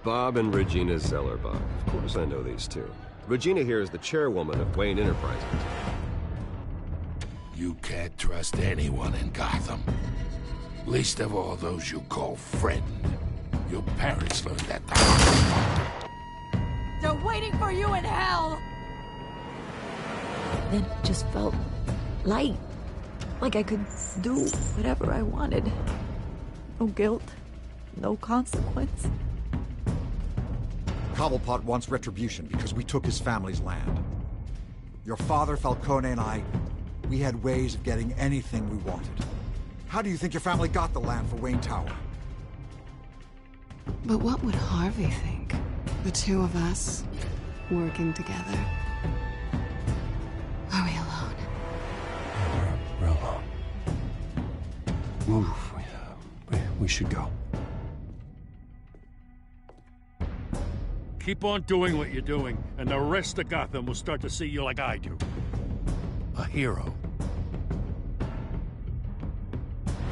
Bob and Regina Zellerbach. Of course I know these two. Regina here is the chairwoman of Wayne Enterprises. You can't trust anyone in Gotham. Least of all those you call friend. Your parents learned that the hard way. They're waiting for you in hell! Then it just felt light. Like I could do whatever I wanted. No guilt, no consequence. Cobblepot wants retribution because we took his family's land. Your father, Falcone, and I, we had ways of getting anything we wanted. How do you think your family got the land for Wayne Tower? But what would Harvey think? The two of us, working together. Are we alone? We're alone. Move. We should go. Keep on doing what you're doing, and the rest of Gotham will start to see you like I do. A hero.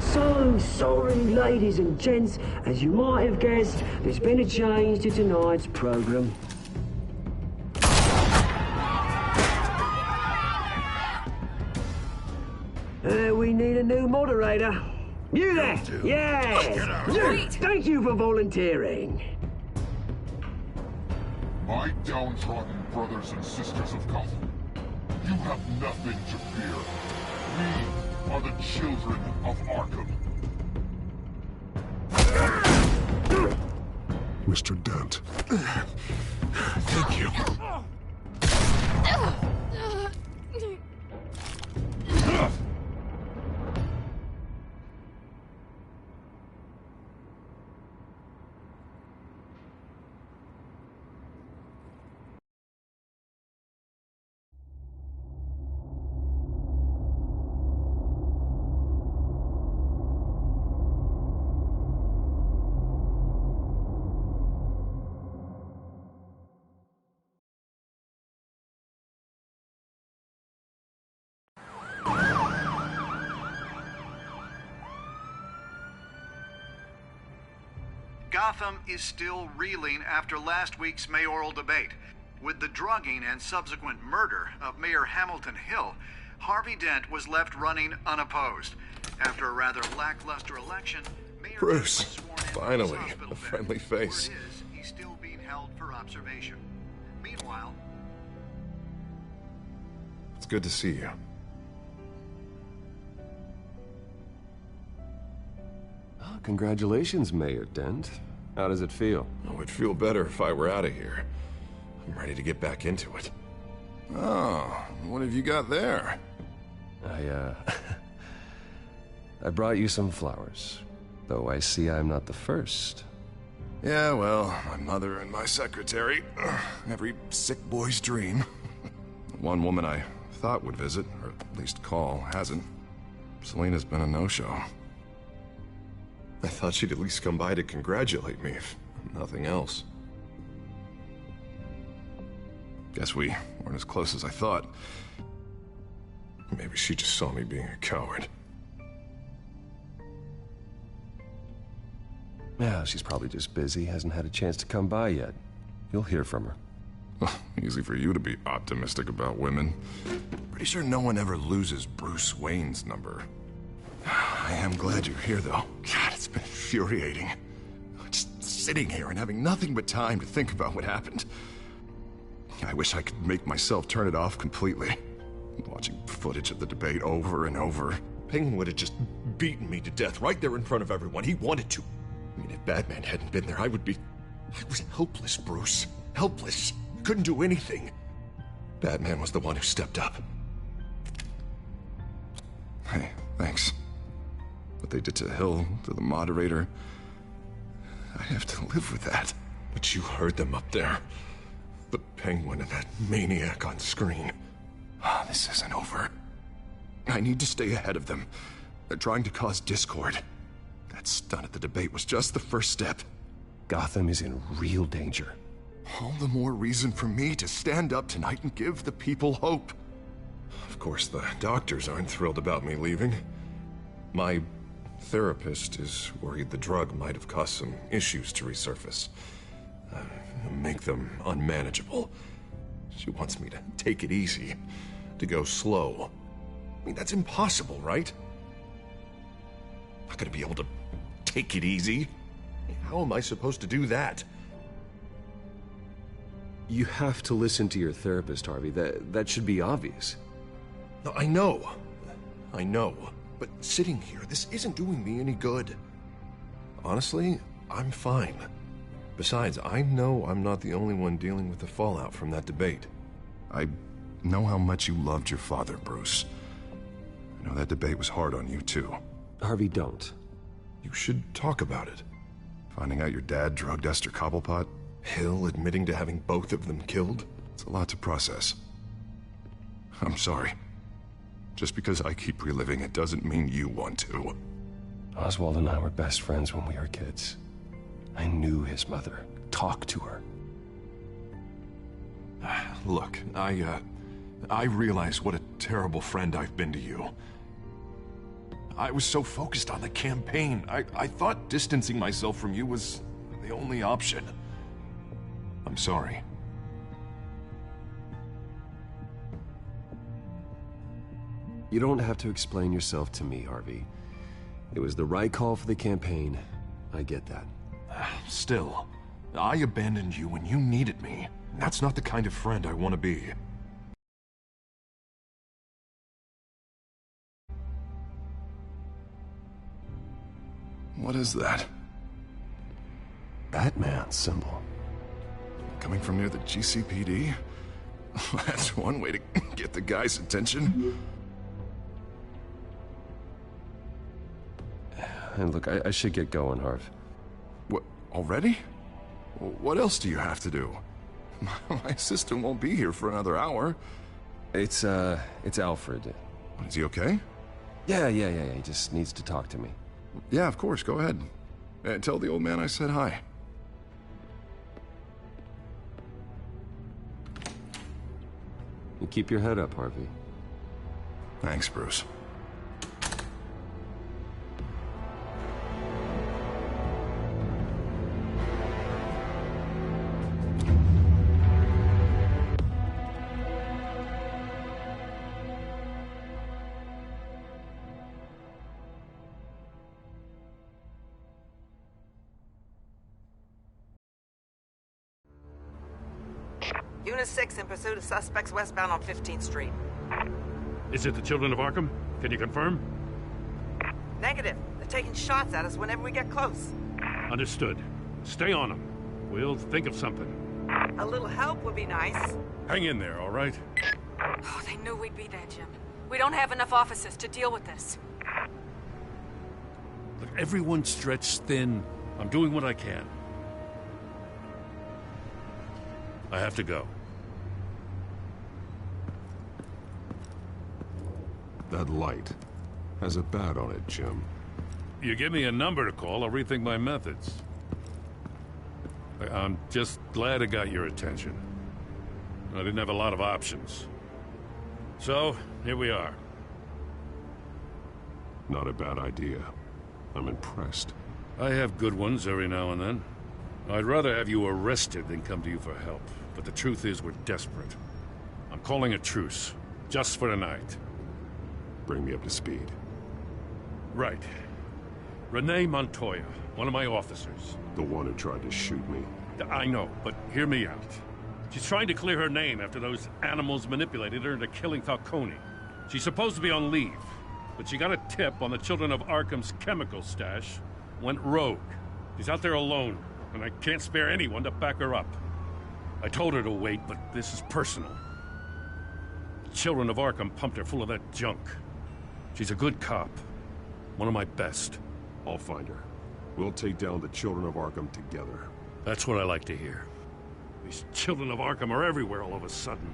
So sorry, ladies and gents. As you might have guessed, there's been a change to tonight's program. We need a new moderator. You there? Yes! You! Thank you for volunteering. My downtrodden brothers and sisters of Gotham, you have nothing to fear. We are the children of Arkham. Mr. Dent. Thank you. Gotham is still reeling after last week's mayoral debate. With the drugging and subsequent murder of Mayor Hamilton Hill, Harvey Dent was left running unopposed. After a rather lackluster election, Mayor Bruce, Dent was sworn in finally, his hospital a bed. friendly face. Word is, he's still being held for observation. Meanwhile, It's good to see you. Oh, congratulations, Mayor Dent. How does it feel? Oh, it'd feel better if I were out of here. I'm ready to get back into it. Oh, what have you got there? I brought you some flowers. Though I see I'm not the first. Yeah, well, my mother and my secretary. Every sick boy's dream. One woman I thought would visit, or at least call, hasn't. Selena's been a no-show. I thought she'd at least come by to congratulate me, if nothing else. Guess we weren't as close as I thought. Maybe she just saw me being a coward. Yeah, she's probably just busy, hasn't had a chance to come by yet. You'll hear from her. Well, easy for you to be optimistic about women. Pretty sure no one ever loses Bruce Wayne's number. I am glad you're here, though. God, it's been infuriating. Just sitting here and having nothing but time to think about what happened. I wish I could make myself turn it off completely. Watching footage of the debate over and over. Penguin would have just beaten me to death right there in front of everyone. He wanted to. I mean, if Batman hadn't been there, I was helpless, Bruce. Helpless. Couldn't do anything. Batman was the one who stepped up. Hey, thanks. What they did to Hill, to the moderator, I have to live with that. But you heard them up there. The Penguin and that maniac on screen. This isn't over. I need to stay ahead of them. They're trying to cause discord. That stunt at the debate was just the first step. Gotham is in real danger. All the more reason for me to stand up tonight and give the people hope. Of course, the doctors aren't thrilled about me leaving. My therapist is worried the drug might have caused some issues to resurface. make them unmanageable. She wants me to take it easy, to go slow. I mean, that's impossible, right? Not gonna be able to take it easy. How am I supposed to do that? You have to listen to your therapist, Harvey. That should be obvious. No, I know. But sitting here, this isn't doing me any good. Honestly, I'm fine. Besides, I know I'm not the only one dealing with the fallout from that debate. I know how much you loved your father, Bruce. I know that debate was hard on you, too. Harvey, don't. You should talk about it. Finding out your dad drugged Esther Cobblepot, Hill admitting to having both of them killed. It's a lot to process. I'm sorry. Just because I keep reliving it doesn't mean you want to. Oswald and I were best friends when we were kids. I knew his mother. Talked to her. Look, I realize what a terrible friend I've been to you. I was so focused on the campaign. I thought distancing myself from you was the only option. I'm sorry. You don't have to explain yourself to me, Harvey. It was the right call for the campaign. I get that. Still, I abandoned you when you needed me. That's not the kind of friend I want to be. What is that? Batman's symbol. Coming from near the GCPD? That's one way to get the guy's attention. And look, I should get going, Harv. What, already? What else do you have to do? My assistant won't be here for another hour. It's Alfred. Is he okay? Yeah, he just needs to talk to me. Yeah, of course, go ahead. Tell the old man I said hi. You keep your head up, Harvey. Thanks, Bruce. Unit 6 in pursuit of suspects westbound on 15th Street. Is it the Children of Arkham? Can you confirm? Negative. They're taking shots at us whenever we get close. Understood. Stay on them. We'll think of something. A little help would be nice. Hang in there, all right? Oh, they knew we'd be there, Jim. We don't have enough officers to deal with this. Look, everyone's stretched thin. I'm doing what I can. I have to go. That light has a bat on it, Jim. You give me a number to call, I'll rethink my methods. I'm just glad I got your attention. I didn't have a lot of options. So, here we are. Not a bad idea. I'm impressed. I have good ones every now and then. I'd rather have you arrested than come to you for help. But the truth is, we're desperate. I'm calling a truce. Just for tonight. Bring me up to speed. Right. Renee Montoya, one of my officers. The one who tried to shoot me. I know, but hear me out. She's trying to clear her name after those animals manipulated her into killing Falcone. She's supposed to be on leave, but she got a tip on the Children of Arkham's chemical stash, went rogue. She's out there alone, and I can't spare anyone to back her up. I told her to wait, but this is personal. The Children of Arkham pumped her full of that junk. She's a good cop. One of my best. I'll find her. We'll take down the Children of Arkham together. That's what I like to hear. These Children of Arkham are everywhere all of a sudden.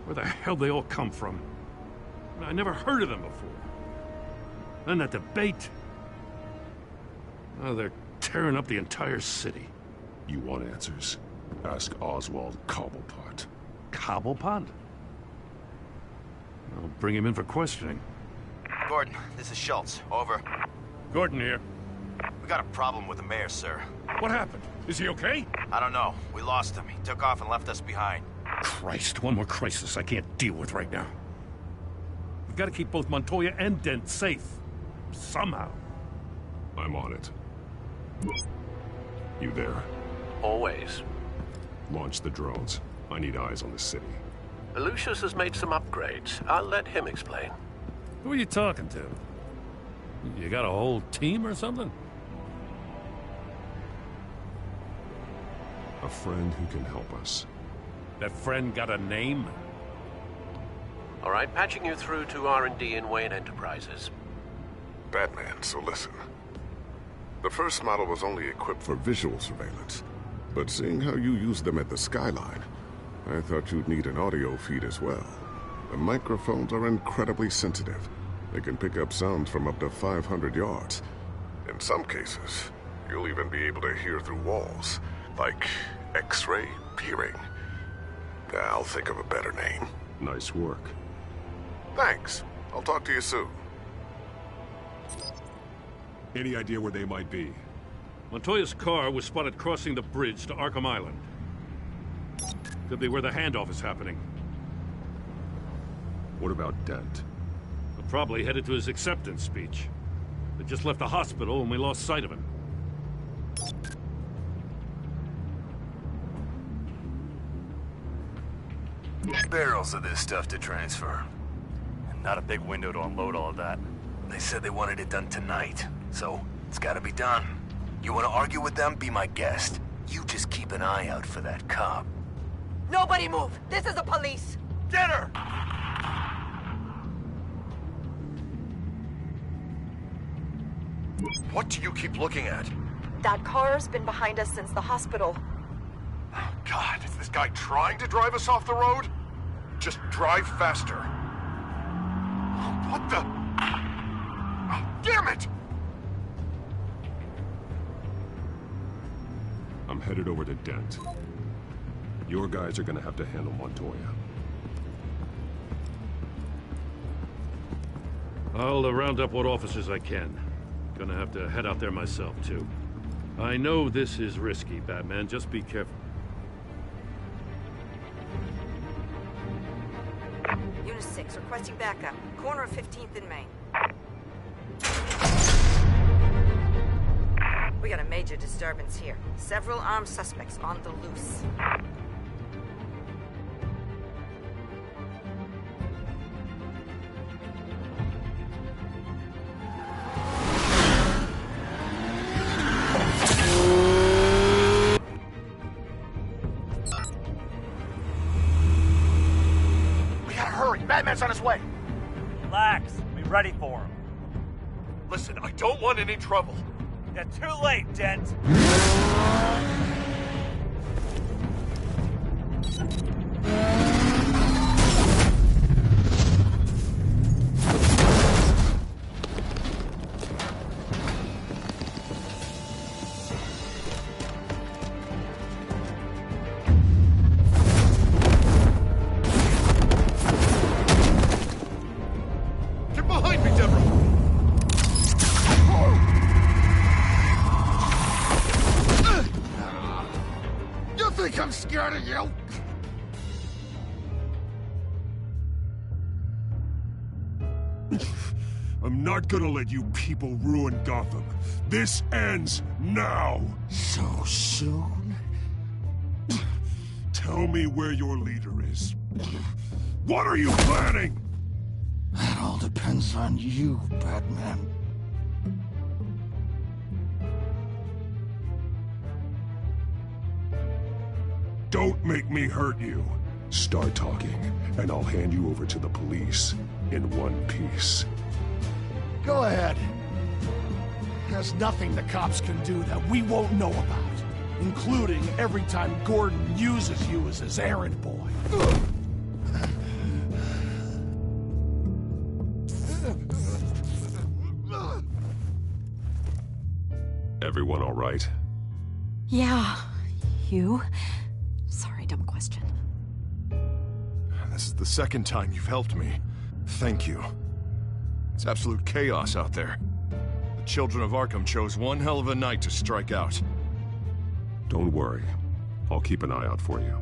Where the hell they all come from? I never heard of them before. Then that debate. Oh, they're tearing up the entire city. You want answers? Ask Oswald Cobblepot. Cobblepot? I'll bring him in for questioning. Gordon, this is Schultz. Over. Gordon here. We got a problem with the mayor, sir. What happened? Is he okay? I don't know. We lost him. He took off and left us behind. Christ, one more crisis I can't deal with right now. We've got to keep both Montoya and Dent safe. Somehow. I'm on it. You there? Always. Launch the drones. I need eyes on the city. Lucius has made some upgrades. I'll let him explain. Who are you talking to? You got a whole team or something? A friend who can help us. That friend got a name? All right, patching you through to R&D in Wayne Enterprises. Batman, so listen. The first model was only equipped for visual surveillance. But seeing how you use them at the skyline, I thought you'd need an audio feed as well. The microphones are incredibly sensitive. They can pick up sounds from up to 500 yards. In some cases, you'll even be able to hear through walls, like X-ray peering. I'll think of a better name. Nice work. Thanks. I'll talk to you soon. Any idea where they might be? Montoya's car was spotted crossing the bridge to Arkham Island. Could be where the handoff is happening. What about Dent? We're probably headed to his acceptance speech. They just left the hospital and we lost sight of him. Barrels of this stuff to transfer. Not a big window to unload all of that. They said they wanted it done tonight, so it's gotta be done. You wanna argue with them? Be my guest. You just keep an eye out for that cop. Nobody move! This is the police! Get her! What do you keep looking at? That car's been behind us since the hospital. Oh, God, is this guy trying to drive us off the road? Just drive faster. What the? Oh, damn it! I'm headed over to Dent. Your guys are gonna have to handle Montoya. I'll round up what officers I can. Gonna have to head out there myself, too. I know this is risky, Batman. Just be careful. Unit 6, requesting backup. Corner of 15th and Main. We got a major disturbance here. Several armed suspects on the loose. We gotta hurry. Batman's on his way. Relax. Be ready for him. Listen, I don't want any trouble. You're too late, Dent. Get behind me, Deborah! You think I'm scared of you? I'm not gonna let you people ruin Gotham. This ends now. So soon? Tell me where your leader is. What are you planning? That all depends on you, Batman. Don't make me hurt you. Start talking, and I'll hand you over to the police in one piece. Go ahead. There's nothing the cops can do that we won't know about, including every time Gordon uses you as his errand boy. Everyone all right? Yeah. You? Sorry, dumb question. This is the second time you've helped me. Thank you. It's absolute chaos out there. The children of Arkham chose one hell of a night to strike out. Don't worry. I'll keep an eye out for you.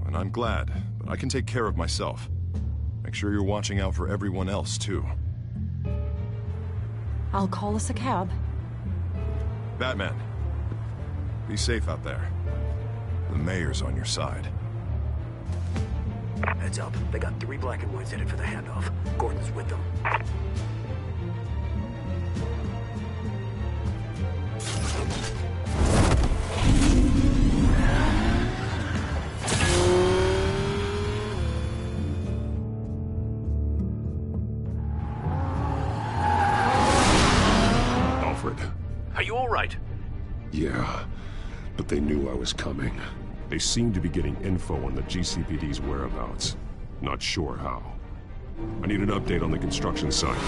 And I'm glad, but I can take care of myself. Make sure you're watching out for everyone else, too. I'll call us a cab. Batman, be safe out there. The mayor's on your side. Heads up. They got 3 black and whites headed for the handoff. Gordon's with them. Alfred. Are you all right? Yeah, but they knew I was coming. They seem to be getting info on the GCPD's whereabouts. Not sure how. I need an update on the construction site.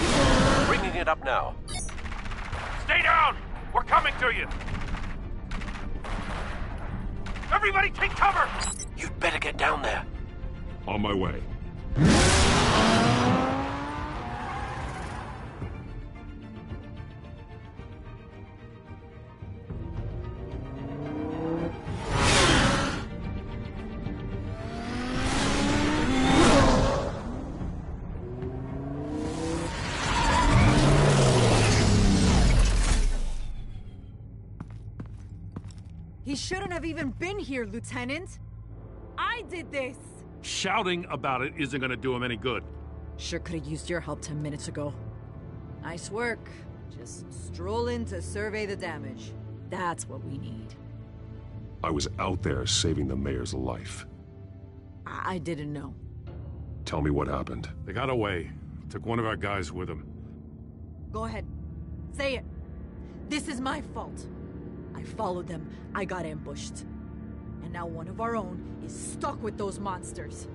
Bringing it up now. Stay down! We're coming to you! Everybody take cover! You'd better get down there. On my way. He shouldn't have even been here, Lieutenant. I did this. Shouting about it isn't gonna do him any good. Sure could have used your help 10 minutes ago. Nice work. Just stroll in to survey the damage. That's what we need. I was out there saving the mayor's life. I didn't know. Tell me what happened. They got away. Took one of our guys with them. Go ahead. Say it. This is my fault. I followed them. I got ambushed. And now one of our own is stuck with those monsters.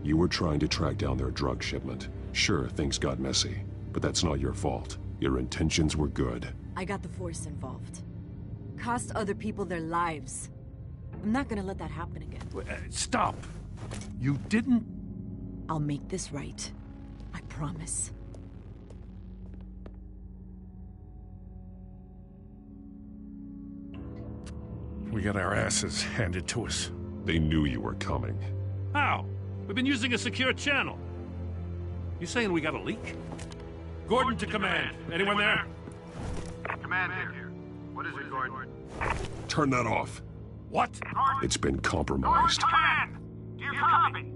You were trying to track down their drug shipment. Sure, things got messy, but that's not your fault. Your intentions were good. I got the Force involved. Cost other people their lives. I'm not gonna let that happen again. Stop! You didn't... I'll make this right. I promise. We got our asses handed to us. They knew you were coming. How? We've been using a secure channel. You saying we got a leak? Gordon to command. Anyone there? Command here. What is it, Gordon? Turn that off. What? It's been compromised. Command! Do you copy?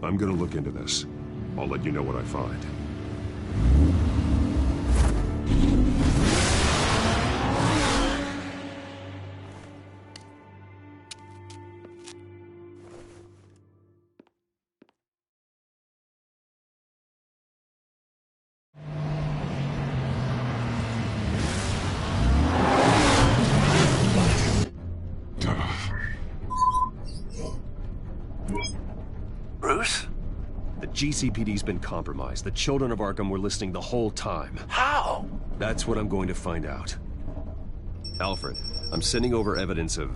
I'm gonna look into this. I'll let you know what I find. Bruce? The GCPD's been compromised. The children of Arkham were listening the whole time. How? That's what I'm going to find out. Alfred, I'm sending over evidence of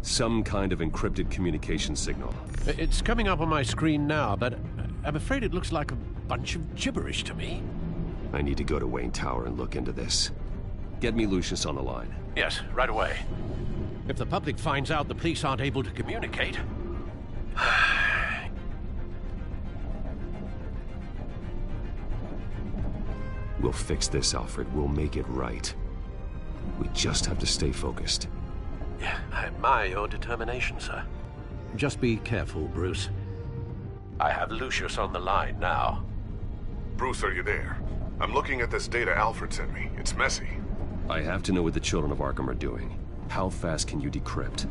some kind of encrypted communication signal. It's coming up on my screen now, but I'm afraid it looks like a bunch of gibberish to me. I need to go to Wayne Tower and look into this. Get me Lucius on the line. Yes, right away. If the public finds out the police aren't able to communicate... We'll fix this, Alfred. We'll make it right. We just have to stay focused. Yeah, I admire your determination, sir. Just be careful, Bruce. I have Lucius on the line now. Bruce, are you there? I'm looking at this data Alfred sent me. It's messy. I have to know what the children of Arkham are doing. How fast can you decrypt?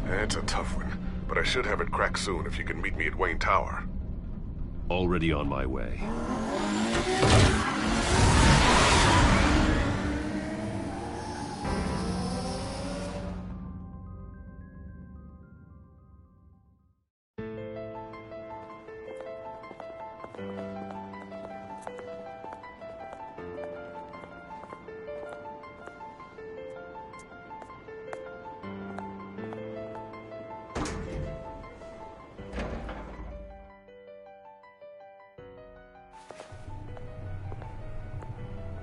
It's a tough one, but I should have it cracked soon if you can meet me at Wayne Tower. Already on my way.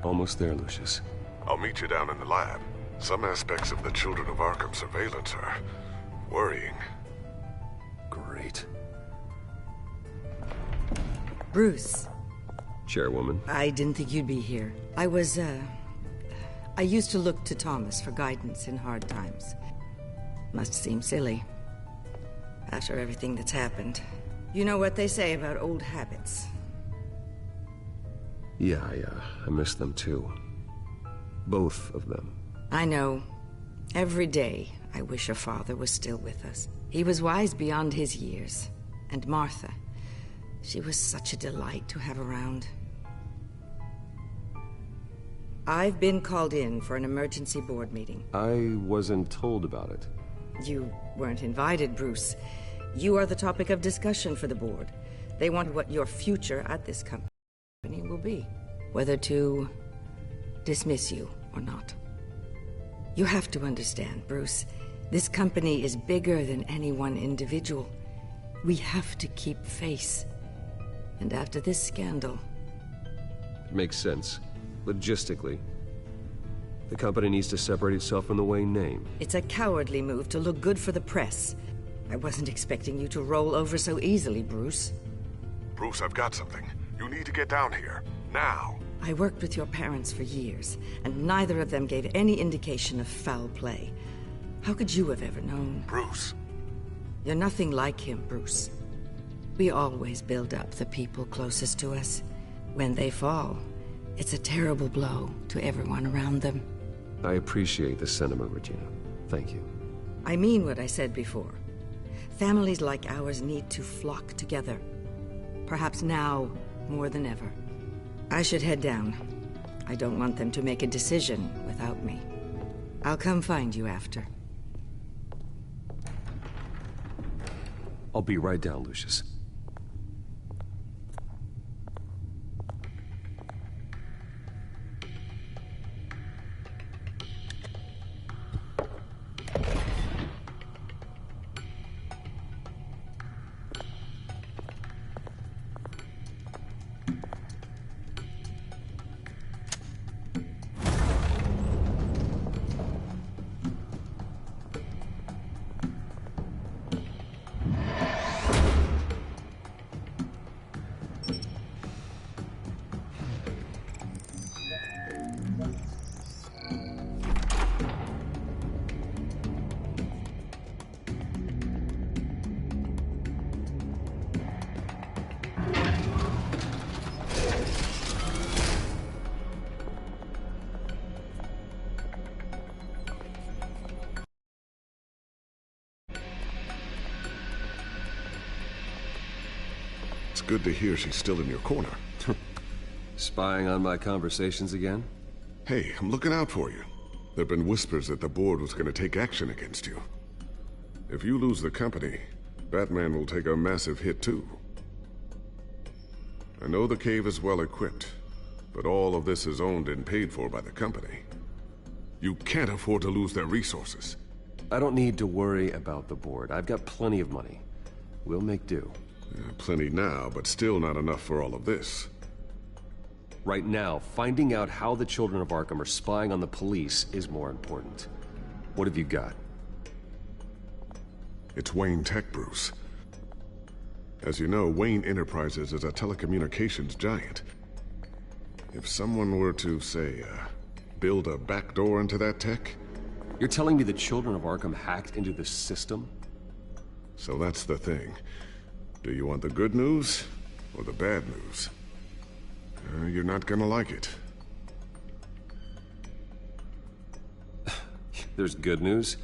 Almost there, Lucius. I'll meet you down in the lab. Some aspects of the Children of Arkham surveillance are worrying. Great. Bruce. Chairwoman. I didn't think you'd be here. I used to look to Thomas for guidance in hard times. Must seem silly. After everything that's happened. You know what they say about old habits. Yeah, I miss them too. Both of them. I know. Every day, I wish your father was still with us. He was wise beyond his years. And Martha, she was such a delight to have around. I've been called in for an emergency board meeting. I wasn't told about it. You weren't invited, Bruce. You are the topic of discussion for the board. They want what your future at this company will be. Whether to dismiss you or not. You have to understand, Bruce. This company is bigger than any one individual. We have to keep face. And after this scandal... It makes sense. Logistically. The company needs to separate itself from the Wayne name. It's a cowardly move to look good for the press. I wasn't expecting you to roll over so easily, Bruce. Bruce, I've got something. You need to get down here. Now. I worked with your parents for years, and neither of them gave any indication of foul play. How could you have ever known? Bruce. You're nothing like him, Bruce. We always build up the people closest to us. When they fall, it's a terrible blow to everyone around them. I appreciate the sentiment, Regina. Thank you. I mean what I said before. Families like ours need to flock together. Perhaps now more than ever. I should head down. I don't want them to make a decision without me. I'll come find you after. I'll be right down, Lucius. It's good to hear she's still in your corner. Spying on my conversations again? Hey, I'm looking out for you. There've been whispers that the board was going to take action against you. If you lose the company, Batman will take a massive hit too. I know the cave is well equipped, but all of this is owned and paid for by the company. You can't afford to lose their resources. I don't need to worry about the board. I've got plenty of money. We'll make do. Plenty now, but still not enough for all of this. Right now, finding out how the Children of Arkham are spying on the police is more important. What have you got? It's Wayne Tech, Bruce. As you know, Wayne Enterprises is a telecommunications giant. If someone were to, say, build a backdoor into that tech... You're telling me the Children of Arkham hacked into the system? So that's the thing. Do you want the good news or the bad news? You're not gonna like it. There's good news.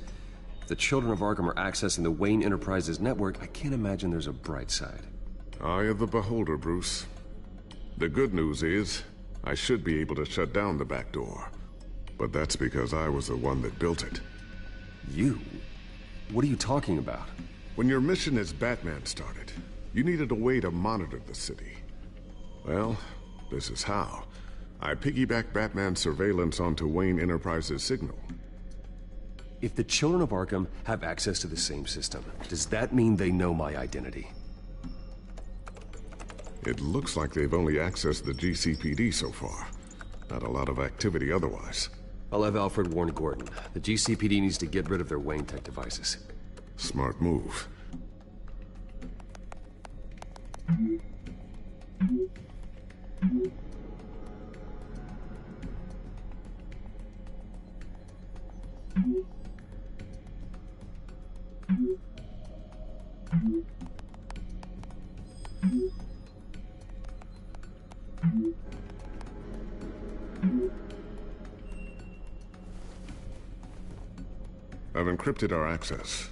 If the Children of Arkham are accessing the Wayne Enterprises network, I can't imagine there's a bright side. Eye of the beholder, Bruce. The good news is, I should be able to shut down the back door. But that's because I was the one that built it. You? What are you talking about? When your mission as Batman started, you needed a way to monitor the city. Well, this is how. I piggybacked Batman's surveillance onto Wayne Enterprises' signal. If the Children of Arkham have access to the same system, does that mean they know my identity? It looks like they've only accessed the GCPD so far. Not a lot of activity otherwise. I'll have Alfred warn Gordon. The GCPD needs to get rid of their Wayne Tech devices. Smart move. I've encrypted our access.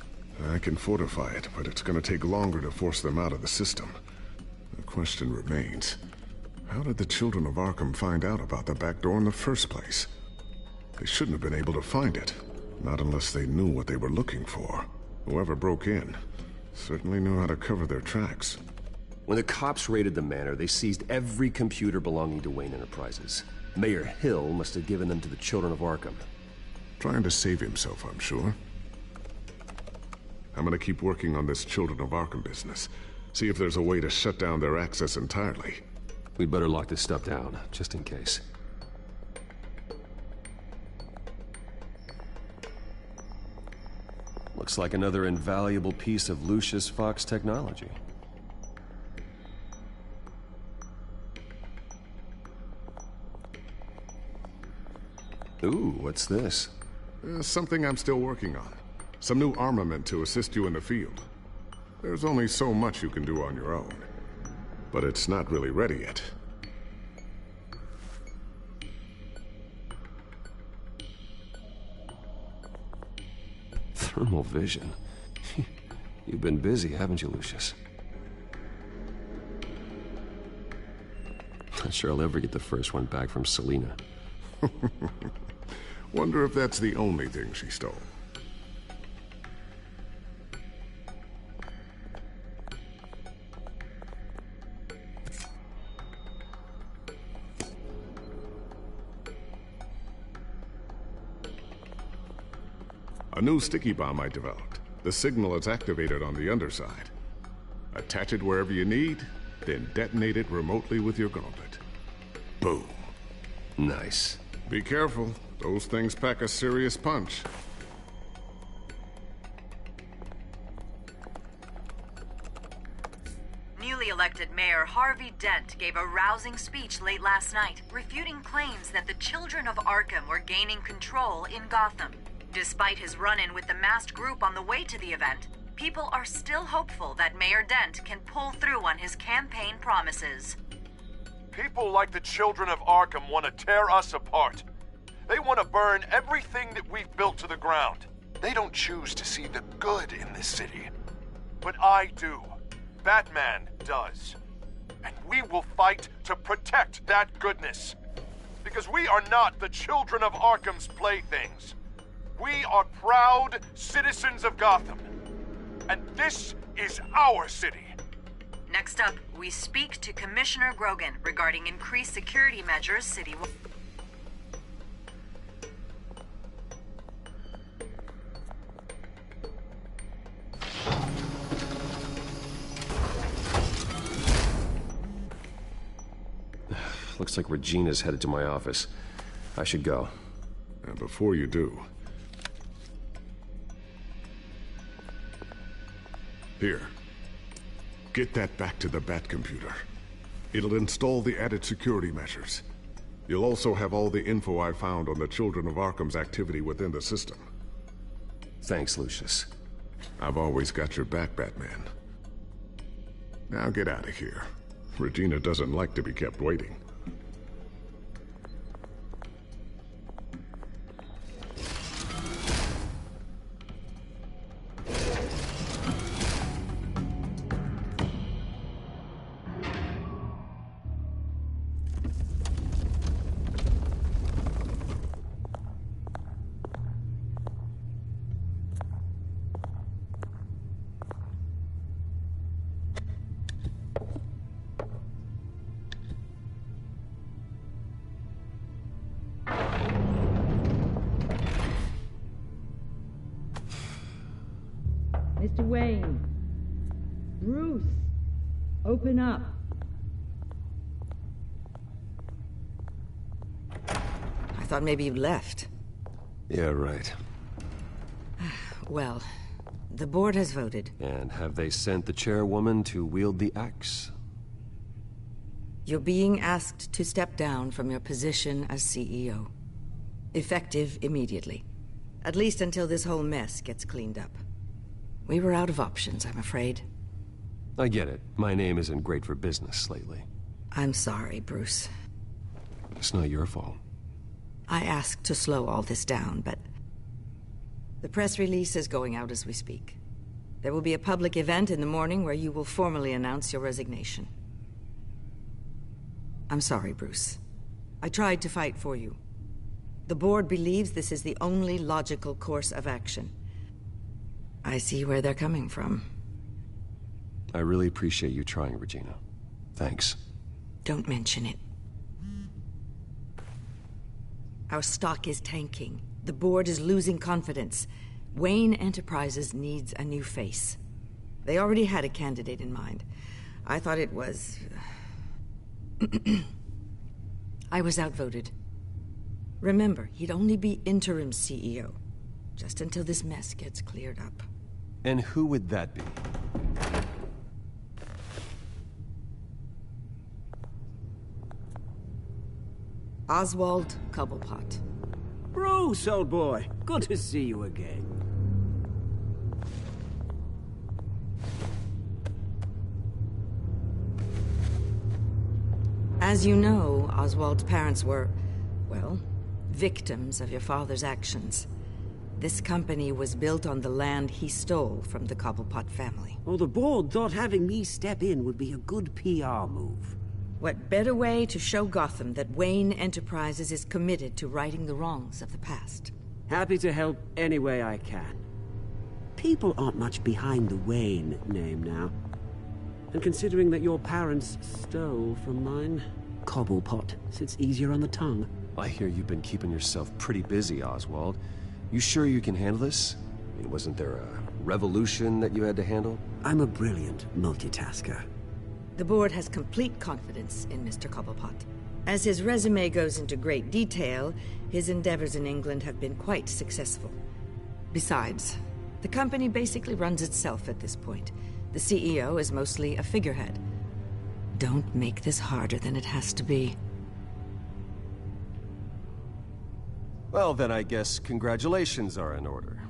I can fortify it, but it's going to take longer to force them out of the system. The question remains, how did the children of Arkham find out about the back door in the first place? They shouldn't have been able to find it, not unless they knew what they were looking for. Whoever broke in certainly knew how to cover their tracks. When the cops raided the manor, they seized every computer belonging to Wayne Enterprises. Mayor Hill must have given them to the children of Arkham. Trying to save himself, I'm sure. I'm gonna keep working on this Children of Arkham business. See if there's a way to shut down their access entirely. We'd better lock this stuff down, just in case. Looks like another invaluable piece of Lucius Fox technology. Ooh, what's this? Something I'm still working on. Some new armament to assist you in the field. There's only so much you can do on your own. But it's not really ready yet. Thermal vision. You've been busy, haven't you, Lucius? Not sure I'll ever get the first one back from Selina. Wonder if that's the only thing she stole. A new sticky bomb I developed. The signal is activated on the underside. Attach it wherever you need, then detonate it remotely with your gauntlet. Boom. Nice. Be careful. Those things pack a serious punch. Newly elected Mayor Harvey Dent gave a rousing speech late last night, refuting claims that the children of Arkham were gaining control in Gotham. Despite his run-in with the masked group on the way to the event, people are still hopeful that Mayor Dent can pull through on his campaign promises. People like the children of Arkham want to tear us apart. They want to burn everything that we've built to the ground. They don't choose to see the good in this city. But I do. Batman does. And we will fight to protect that goodness. Because we are not the children of Arkham's playthings. We are proud citizens of Gotham. And this is our city. Next up, we speak to Commissioner Grogan regarding increased security measures citywide. Looks like Regina's headed to my office. I should go. And before you do... Here. Get that back to the Bat computer. It'll install the added security measures. You'll also have all the info I found on the Children of Arkham's activity within the system. Thanks, Lucius. I've always got your back, Batman. Now get out of here. Regina doesn't like to be kept waiting. Mr. Wayne. Bruce. Open up. thought maybe you'd left. Yeah, right. Well, the board has voted. And have they sent the chairwoman to wield the axe? You're being asked to step down from your position as CEO. Effective immediately. At least until this whole mess gets cleaned up. We were out of options, I'm afraid. I get it. My name isn't great for business lately. I'm sorry, Bruce. It's not your fault. I asked to slow all this down, but... the press release is going out as we speak. There will be a public event in the morning where you will formally announce your resignation. I'm sorry, Bruce. I tried to fight for you. The board believes this is the only logical course of action. I see where they're coming from. I really appreciate you trying, Regina. Thanks. Don't mention it. Our stock is tanking. The board is losing confidence. Wayne Enterprises needs a new face. They already had a candidate in mind. I thought it was... I was outvoted. Remember, he'd only be interim CEO. Just until this mess gets cleared up. And who would that be? Oswald Cobblepot. Bruce, old boy. Good to see you again. As you know, Oswald's parents were, well, victims of your father's actions. This company was built on the land he stole from the Cobblepot family. Well, the board thought having me step in would be a good PR move. What better way to show Gotham that Wayne Enterprises is committed to righting the wrongs of the past? Happy to help any way I can. People aren't much behind the Wayne name now. And considering that your parents stole from mine, Cobblepot sits easier on the tongue. I hear you've been keeping yourself pretty busy, Oswald. You sure you can handle this? I mean, wasn't there a revolution that you had to handle? I'm a brilliant multitasker. The board has complete confidence in Mr. Cobblepot. As his resume goes into great detail, his endeavors in England have been quite successful. Besides, the company basically runs itself at this point. The CEO is mostly a figurehead. Don't make this harder than it has to be. Well, then I guess congratulations are in order.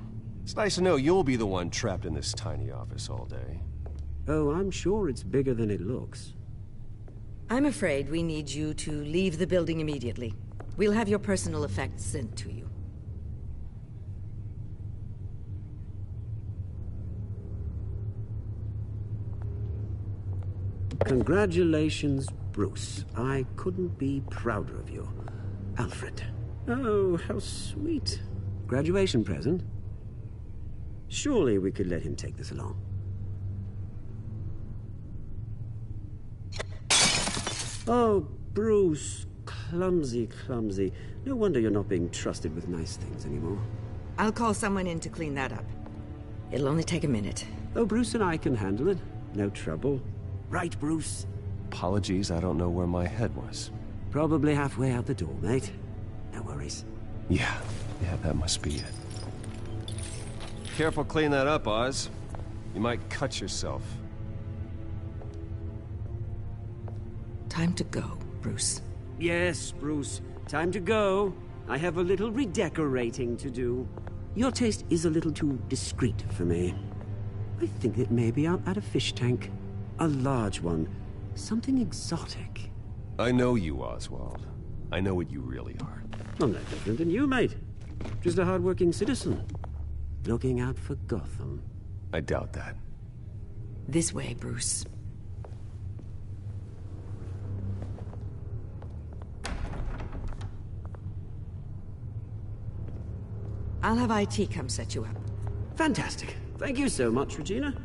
It's nice to know you'll be the one trapped in this tiny office all day. Oh, I'm sure it's bigger than it looks. I'm afraid we need you to leave the building immediately. We'll have your personal effects sent to you. Congratulations, Bruce. I couldn't be prouder of you. Alfred. Oh, how sweet. Graduation present? Surely we could let him take this along. Oh, Bruce. Clumsy, clumsy. No wonder you're not being trusted with nice things anymore. I'll call someone in to clean that up. It'll only take a minute. Oh, Bruce and I can handle it. No trouble. Right, Bruce? Apologies, I don't know where my head was. Probably halfway out the door, mate. No worries. Yeah, that must be it. Careful cleaning that up, Oz. You might cut yourself. Time to go, Bruce. Yes, Bruce. Time to go. I have a little redecorating to do. Your taste is a little too discreet for me. I think that maybe I'll add a fish tank. A large one. Something exotic. I know you, Oswald. I know what you really are. I'm no different than you, mate. Just a hard-working citizen. Looking out for Gotham. I doubt that. This way, Bruce. I'll have IT come set you up. Fantastic. Thank you so much, Regina.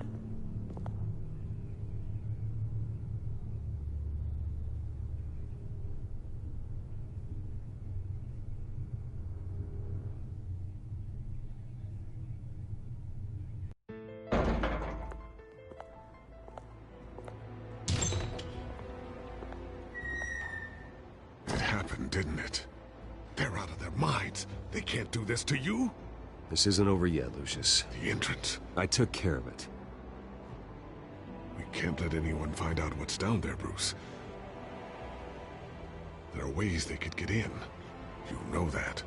It happened, didn't it? They're out of their minds. They can't do this to you. This isn't over yet, Lucius. The entrance. I took care of it. We can't let anyone find out what's down there, Bruce. There are ways they could get in. You know that.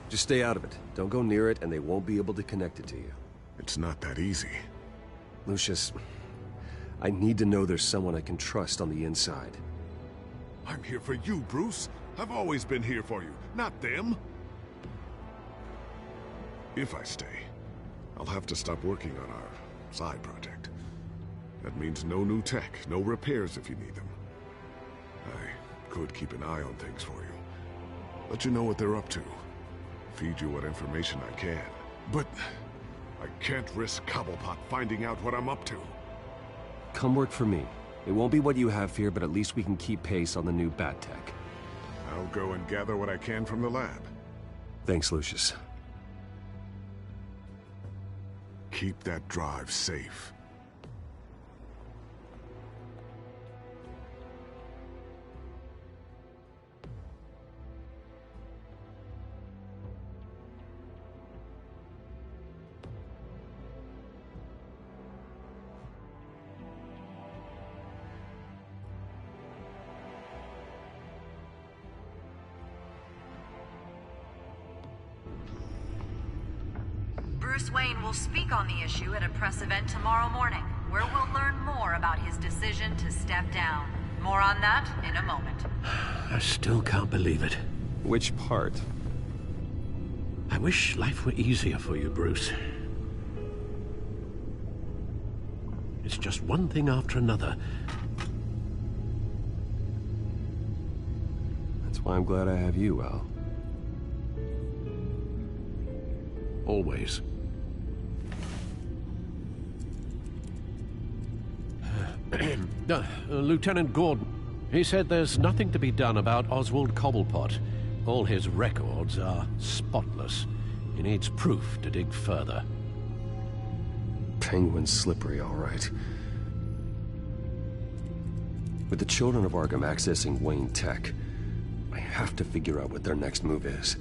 Just stay out of it. Don't go near it, and they won't be able to connect it to you. It's not that easy. Lucius, I need to know there's someone I can trust on the inside. I'm here for you, Bruce. I've always been here for you, not them. If I stay, I'll have to stop working on our side project. That means no new tech, no repairs if you need them. I could keep an eye on things for you. Let you know what they're up to. Feed you what information I can. But I can't risk Cobblepot finding out what I'm up to. Come work for me. It won't be what you have here, but at least we can keep pace on the new bat tech. I'll go and gather what I can from the lab. Thanks, Lucius. Keep that drive safe. Bruce Wayne will speak on the issue at a press event tomorrow morning, where we'll learn more about his decision to step down. More on that in a moment. I still can't believe it. Which part? I wish life were easier for you, Bruce. It's just one thing after another. That's why I'm glad I have you, Al. Always. Lieutenant Gordon, he said there's nothing to be done about Oswald Cobblepot. All his records are spotless. He needs proof to dig further. Penguin's slippery, all right. With the children of Arkham accessing Wayne Tech, I have to figure out what their next move is.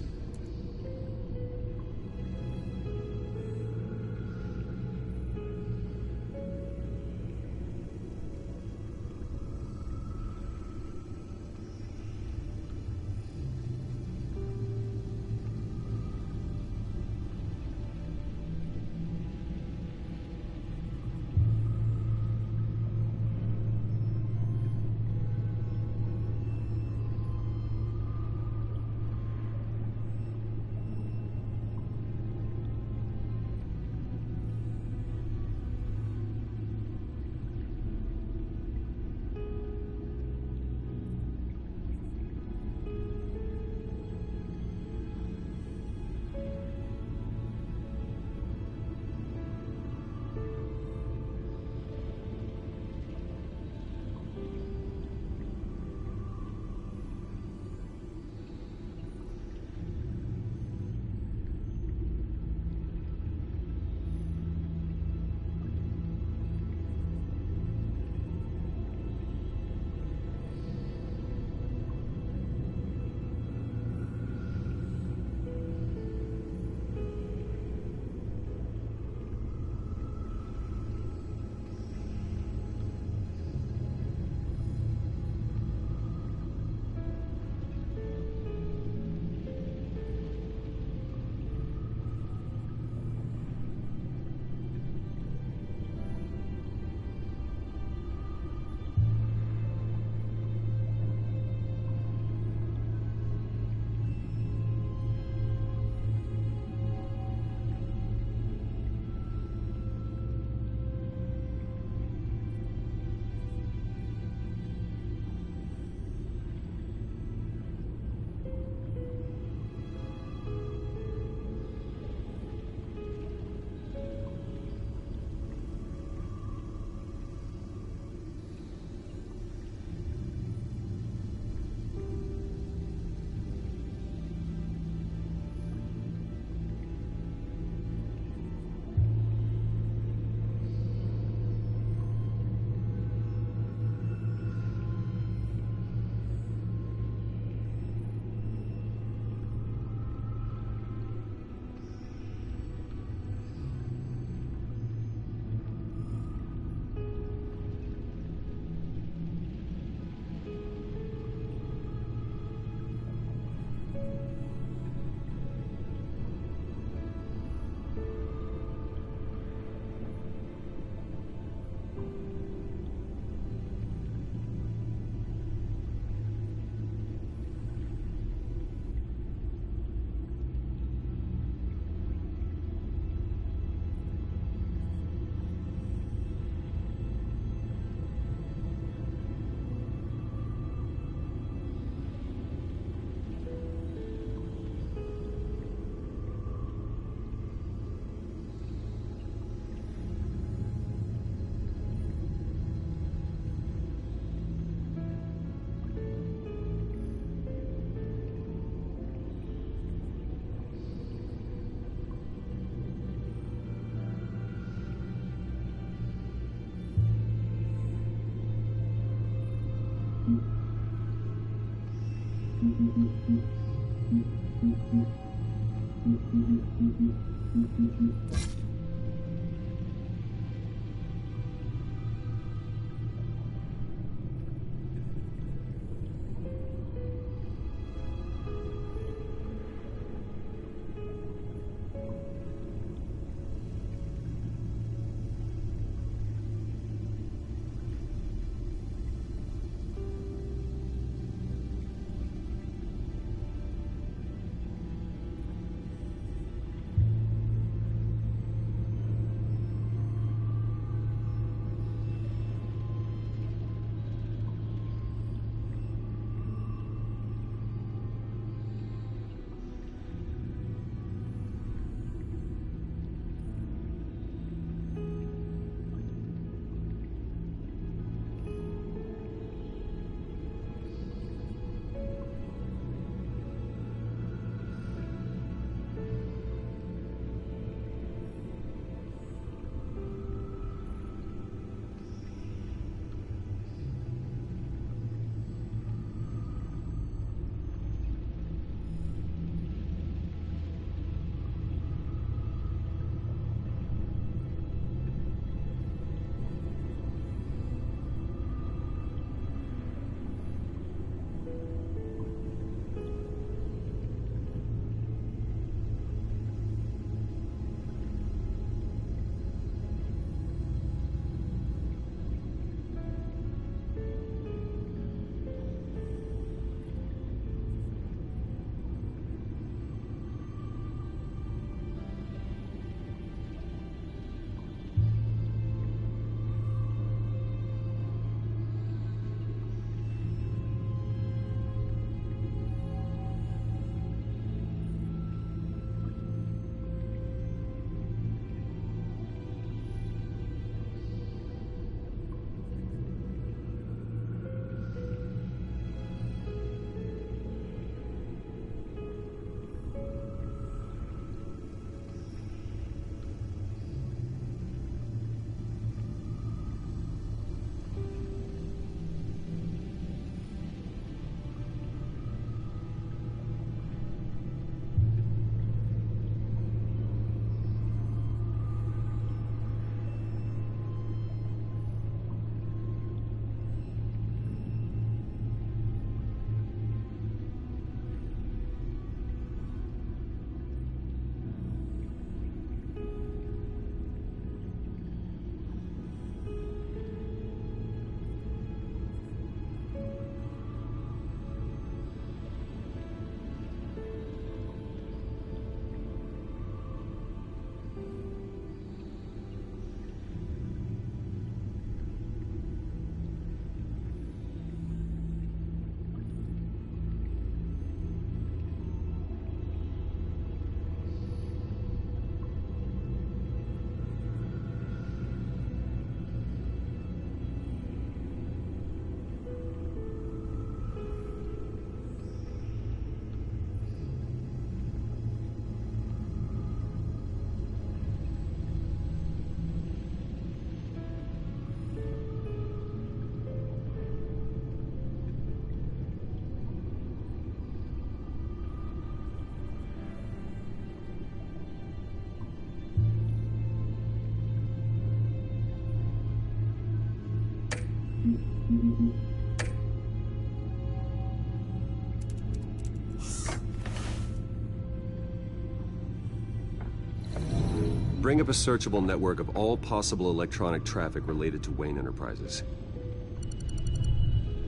Bring up a searchable network of all possible electronic traffic related to Wayne Enterprises.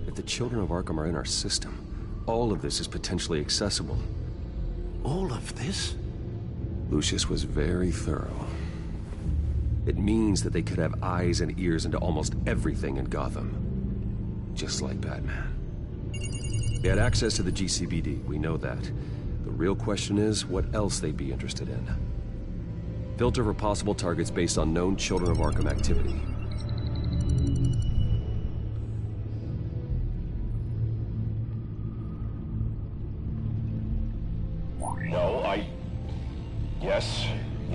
If the children of Arkham are in our system, all of this is potentially accessible. All of this? Lucius was very thorough. It means that they could have eyes and ears into almost everything in Gotham. Just like Batman. They had access to the GCPD, we know that. The real question is, what else they'd be interested in. Filter for possible targets based on known Children of Arkham activity. No,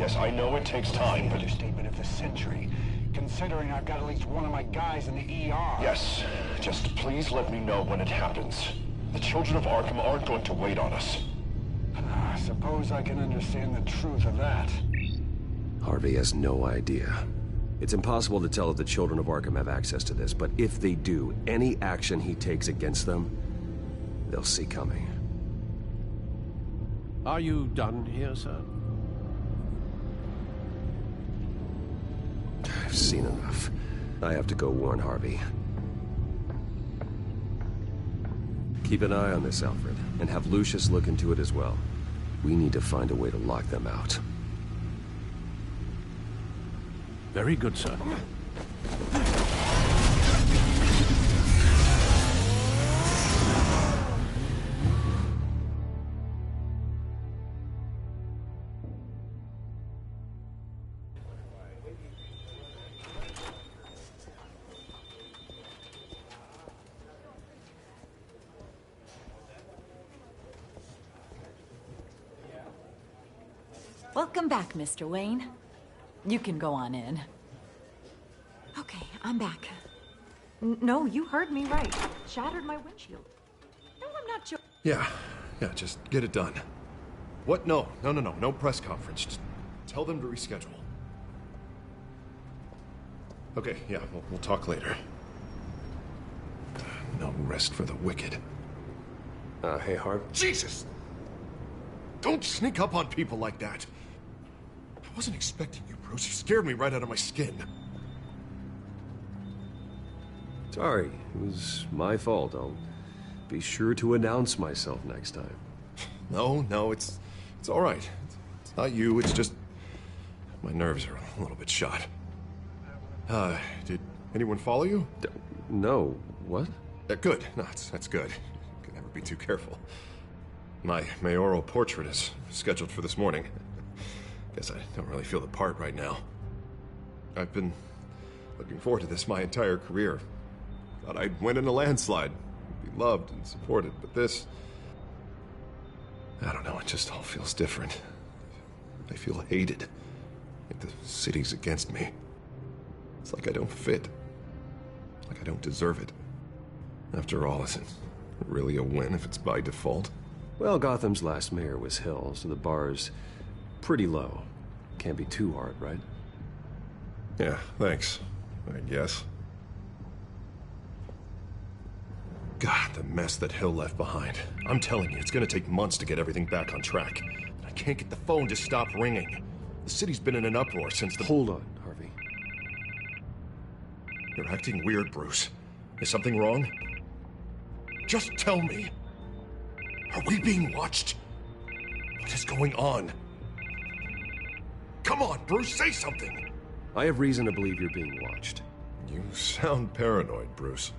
Yes, I know it takes time, but... Understatement of the century, considering I've got at least one of my guys in the ER. Yes, just please let me know when it happens. The children of Arkham aren't going to wait on us. I suppose I can understand the truth of that. Harvey has no idea. It's impossible to tell if the children of Arkham have access to this, but if they do, any action he takes against them, they'll see coming. Are you done here, sir? I've seen enough. I have to go warn Harvey. Keep an eye on this, Alfred, and have Lucius look into it as well. We need to find a way to lock them out. Very good, sir. Welcome back, Mr. Wayne. You can go on in. Okay, I'm back. No, you heard me right. Shattered my windshield. No, I'm not joking. Yeah, just get it done. What? No press conference. Just tell them to reschedule. Okay, yeah, we'll talk later. No rest for the wicked. Hey, Harv. Jesus! Don't sneak up on people like that. I wasn't expecting you, Bruce. You scared me right out of my skin. Sorry, it was my fault. I'll be sure to announce myself next time. No, it's all right. It's not you, it's just my nerves are a little bit shot. Did anyone follow you? No. What? Good. No, that's good. Can never be too careful. My mayoral portrait is scheduled for this morning. Guess I don't really feel the part right now. I've been looking forward to this my entire career. Thought I'd win in a landslide, be loved and supported, but this... I don't know, it just all feels different. I feel hated. Like the city's against me. It's like I don't fit. Like I don't deserve it. After all, is it really a win if it's by default? Well, Gotham's last mayor was Hill, so the bar's pretty low. Can't be too hard, right? Yeah, thanks. I guess. God, the mess that Hill left behind. I'm telling you, it's gonna take months to get everything back on track. I can't get the phone to stop ringing. The city's been in an uproar since the... Hold on, Harvey. You're acting weird, Bruce. Is something wrong? Just tell me. Are we being watched? What is going on? Come on, Bruce, say something! I have reason to believe you're being watched. You sound paranoid, Bruce.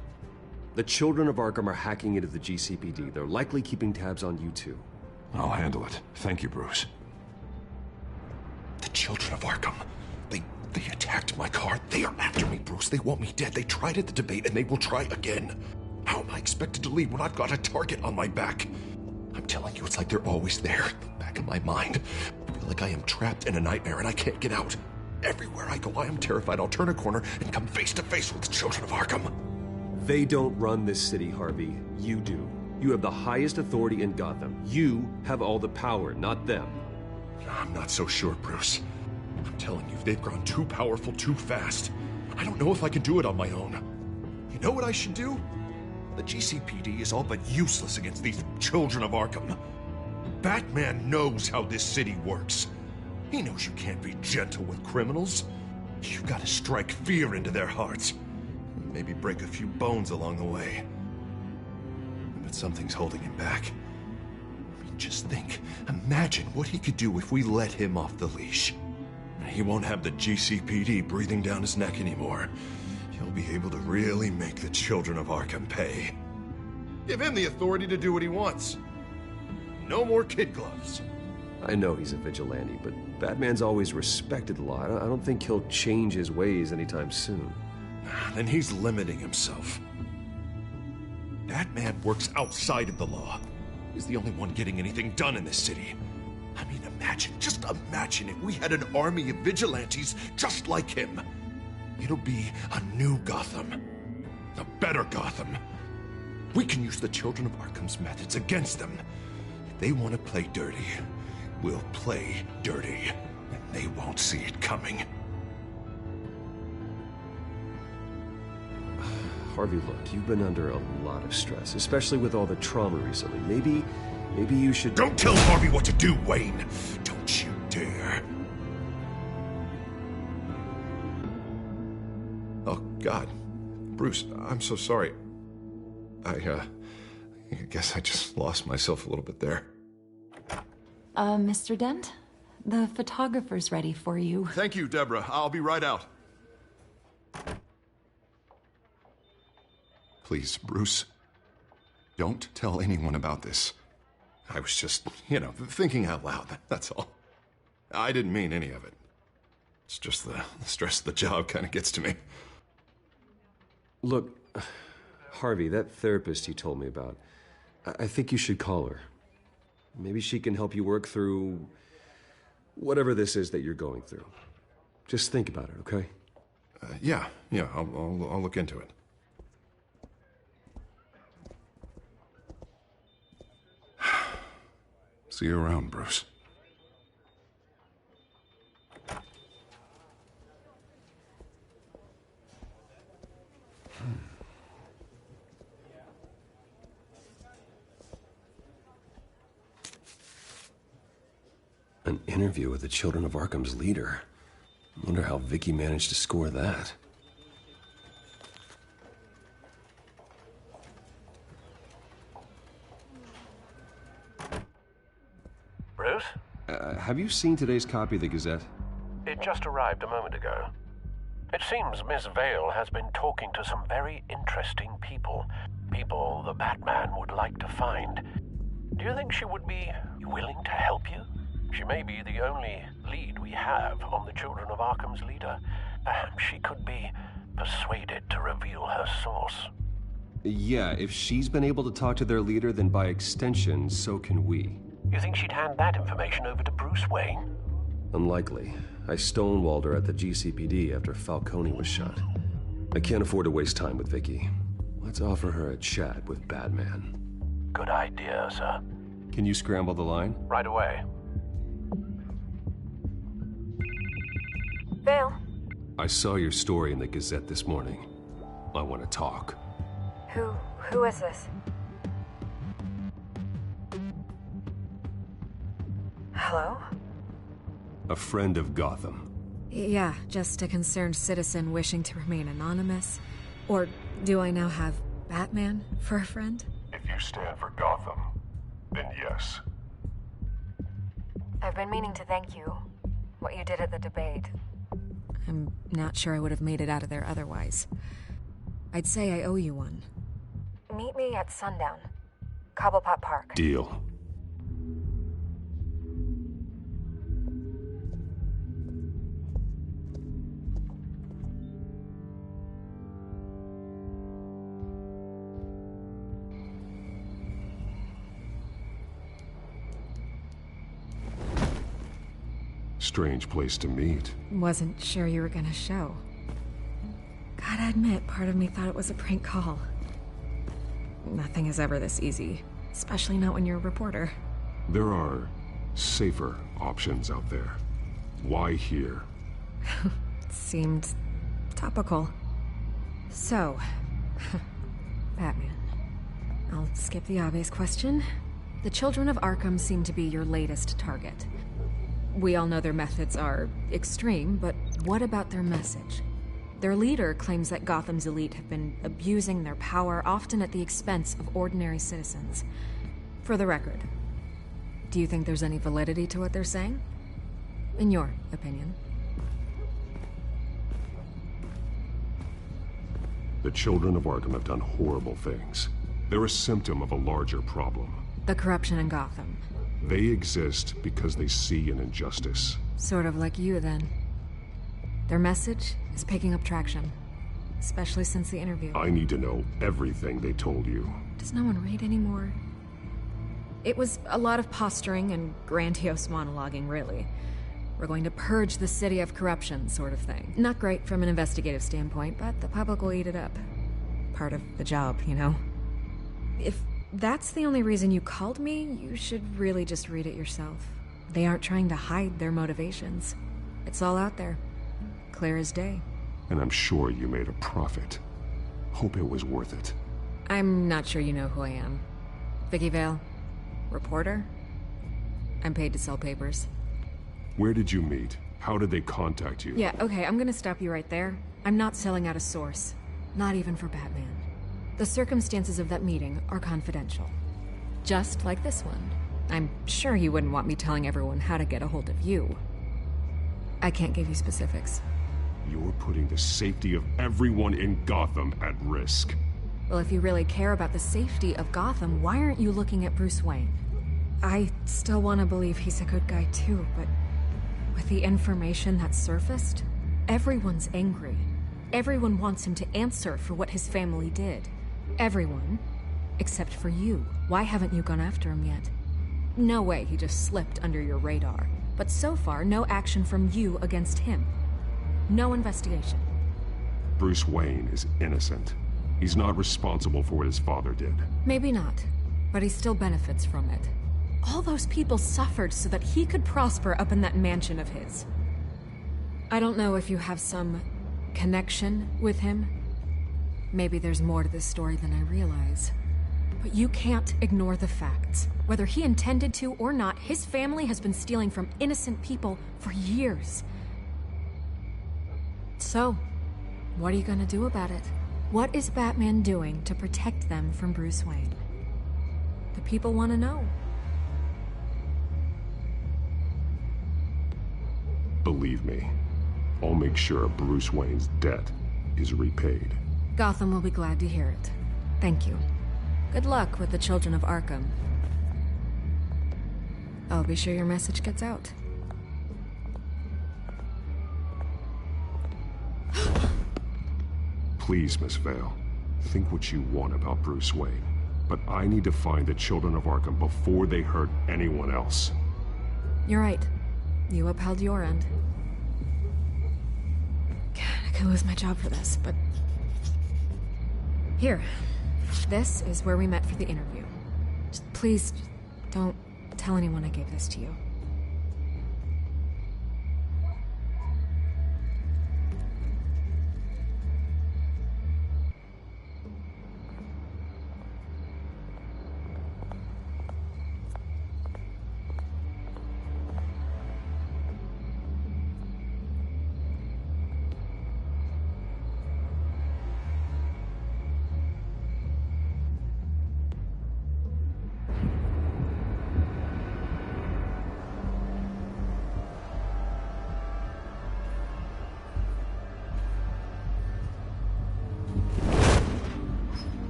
The children of Arkham are hacking into the GCPD. They're likely keeping tabs on you too. I'll handle it. Thank you, Bruce. The children of Arkham. They attacked my car. They are after me, Bruce. They want me dead. They tried at the debate, and they will try again. How am I expected to leave when I've got a target on my back? I'm telling you, it's like they're always there, in the back of my mind. I feel like I am trapped in a nightmare and I can't get out. Everywhere I go, I am terrified I'll turn a corner and come face to face with the children of Arkham. They don't run this city, Harvey. You do. You have the highest authority in Gotham. You have all the power, not them. I'm not so sure, Bruce. I'm telling you, they've grown too powerful too fast. I don't know if I can do it on my own. You know what I should do? The GCPD is all but useless against these children of Arkham. Batman knows how this city works. He knows you can't be gentle with criminals. You gotta strike fear into their hearts. Maybe break a few bones along the way. But something's holding him back. I mean, just think. Imagine what he could do if we let him off the leash. He won't have the GCPD breathing down his neck anymore. He'll be able to really make the children of Arkham pay. Give him the authority to do what he wants. No more kid gloves. I know he's a vigilante, but Batman's always respected the law. I don't think he'll change his ways anytime soon. Then he's limiting himself. Batman works outside of the law. He's the only one getting anything done in this city. I mean, just imagine if we had an army of vigilantes just like him. It'll be a new Gotham. A better Gotham. We can use the Children of Arkham's methods against them. If they want to play dirty, we'll play dirty. And they won't see it coming. Harvey, look, you've been under a lot of stress, especially with all the trauma recently. Maybe you should... Don't tell Harvey what to do, Wayne! Don't you dare! Oh, God. Bruce, I'm so sorry. I guess I just lost myself a little bit there. Mr. Dent? The photographer's ready for you. Thank you, Deborah. I'll be right out. Please, Bruce, don't tell anyone about this. I was just, thinking out loud, that's all. I didn't mean any of it. It's just the stress of the job kind of gets to me. Look, Harvey, that therapist you told me about, I think you should call her. Maybe she can help you work through whatever this is that you're going through. Just think about it, okay? Yeah, I'll look into it. See you around, Bruce. An interview with the Children of Arkham's leader. I wonder how Vicky managed to score that. Bruce? Have you seen today's copy of the Gazette? It just arrived a moment ago. It seems Miss Vale has been talking to some very interesting people. People the Batman would like to find. Do you think she would be willing to help you? She may be the only lead we have on the Children of Arkham's leader. Perhaps she could be persuaded to reveal her source. Yeah, if she's been able to talk to their leader, then by extension, so can we. You think she'd hand that information over to Bruce Wayne? Unlikely. I stonewalled her at the GCPD after Falcone was shot. I can't afford to waste time with Vicky. Let's offer her a chat with Batman. Good idea, sir. Can you scramble the line? Right away. Vale. I saw your story in the Gazette this morning. I want to talk. Who is this? Hello? A friend of Gotham. Yeah, just a concerned citizen wishing to remain anonymous. Or do I now have Batman for a friend? If you stand for Gotham, then yes. I've been meaning to thank you. What you did at the debate. I'm not sure I would have made it out of there otherwise. I'd say I owe you one. Meet me at sundown. Cobblepot Park. Deal. Strange place to meet. Wasn't sure you were gonna show. Gotta admit, part of me thought it was a prank call. Nothing is ever this easy, especially not when you're a reporter. There are safer options out there. Why here? Seemed topical. So, Batman. I'll skip the obvious question. The Children of Arkham seem to be your latest target. We all know their methods are extreme, but what about their message? Their leader claims that Gotham's elite have been abusing their power, often at the expense of ordinary citizens. For the record, do you think there's any validity to what they're saying? In your opinion? The Children of Arkham have done horrible things. They're a symptom of a larger problem. The corruption in Gotham. They exist because they see an injustice. Sort of like you, then. Their message is picking up traction, especially since the interview. I need to know everything they told you. Does no one read anymore? It was a lot of posturing and grandiose monologuing, really. We're going to purge the city of corruption, sort of thing. Not great from an investigative standpoint, but the public will eat it up. Part of the job, you know? If that's the only reason you called me, you should really just read it yourself. They aren't trying to hide their motivations. It's all out there. Clear as day. And I'm sure you made a profit. Hope it was worth it. I'm not sure you know who I am. Vicky Vale. Reporter. I'm paid to sell papers. Where did you meet? How did they contact you? Yeah, okay, I'm gonna stop you right there. I'm not selling out a source. Not even for Batman. The circumstances of that meeting are confidential. Just like this one. I'm sure you wouldn't want me telling everyone how to get a hold of you. I can't give you specifics. You're putting the safety of everyone in Gotham at risk. Well, if you really care about the safety of Gotham, why aren't you looking at Bruce Wayne? I still want to believe he's a good guy too, but with the information that surfaced, everyone's angry. Everyone wants him to answer for what his family did. Everyone, except for you. Why haven't you gone after him yet? No way he just slipped under your radar. But so far, no action from you against him. No investigation. Bruce Wayne is innocent. He's not responsible for what his father did. Maybe not, but he still benefits from it. All those people suffered so that he could prosper up in that mansion of his. I don't know if you have some connection with him. Maybe there's more to this story than I realize. But you can't ignore the facts. Whether he intended to or not, his family has been stealing from innocent people for years. So, what are you gonna do about it? What is Batman doing to protect them from Bruce Wayne? The people want to know. Believe me, I'll make sure Bruce Wayne's debt is repaid. Gotham will be glad to hear it. Thank you. Good luck with the children of Arkham. I'll be sure your message gets out. Please, Miss Vale, think what you want about Bruce Wayne. But I need to find the children of Arkham before they hurt anyone else. You're right. You upheld your end. God, I could lose my job for this, but... Here. This is where we met for the interview. Just please, don't tell anyone I gave this to you.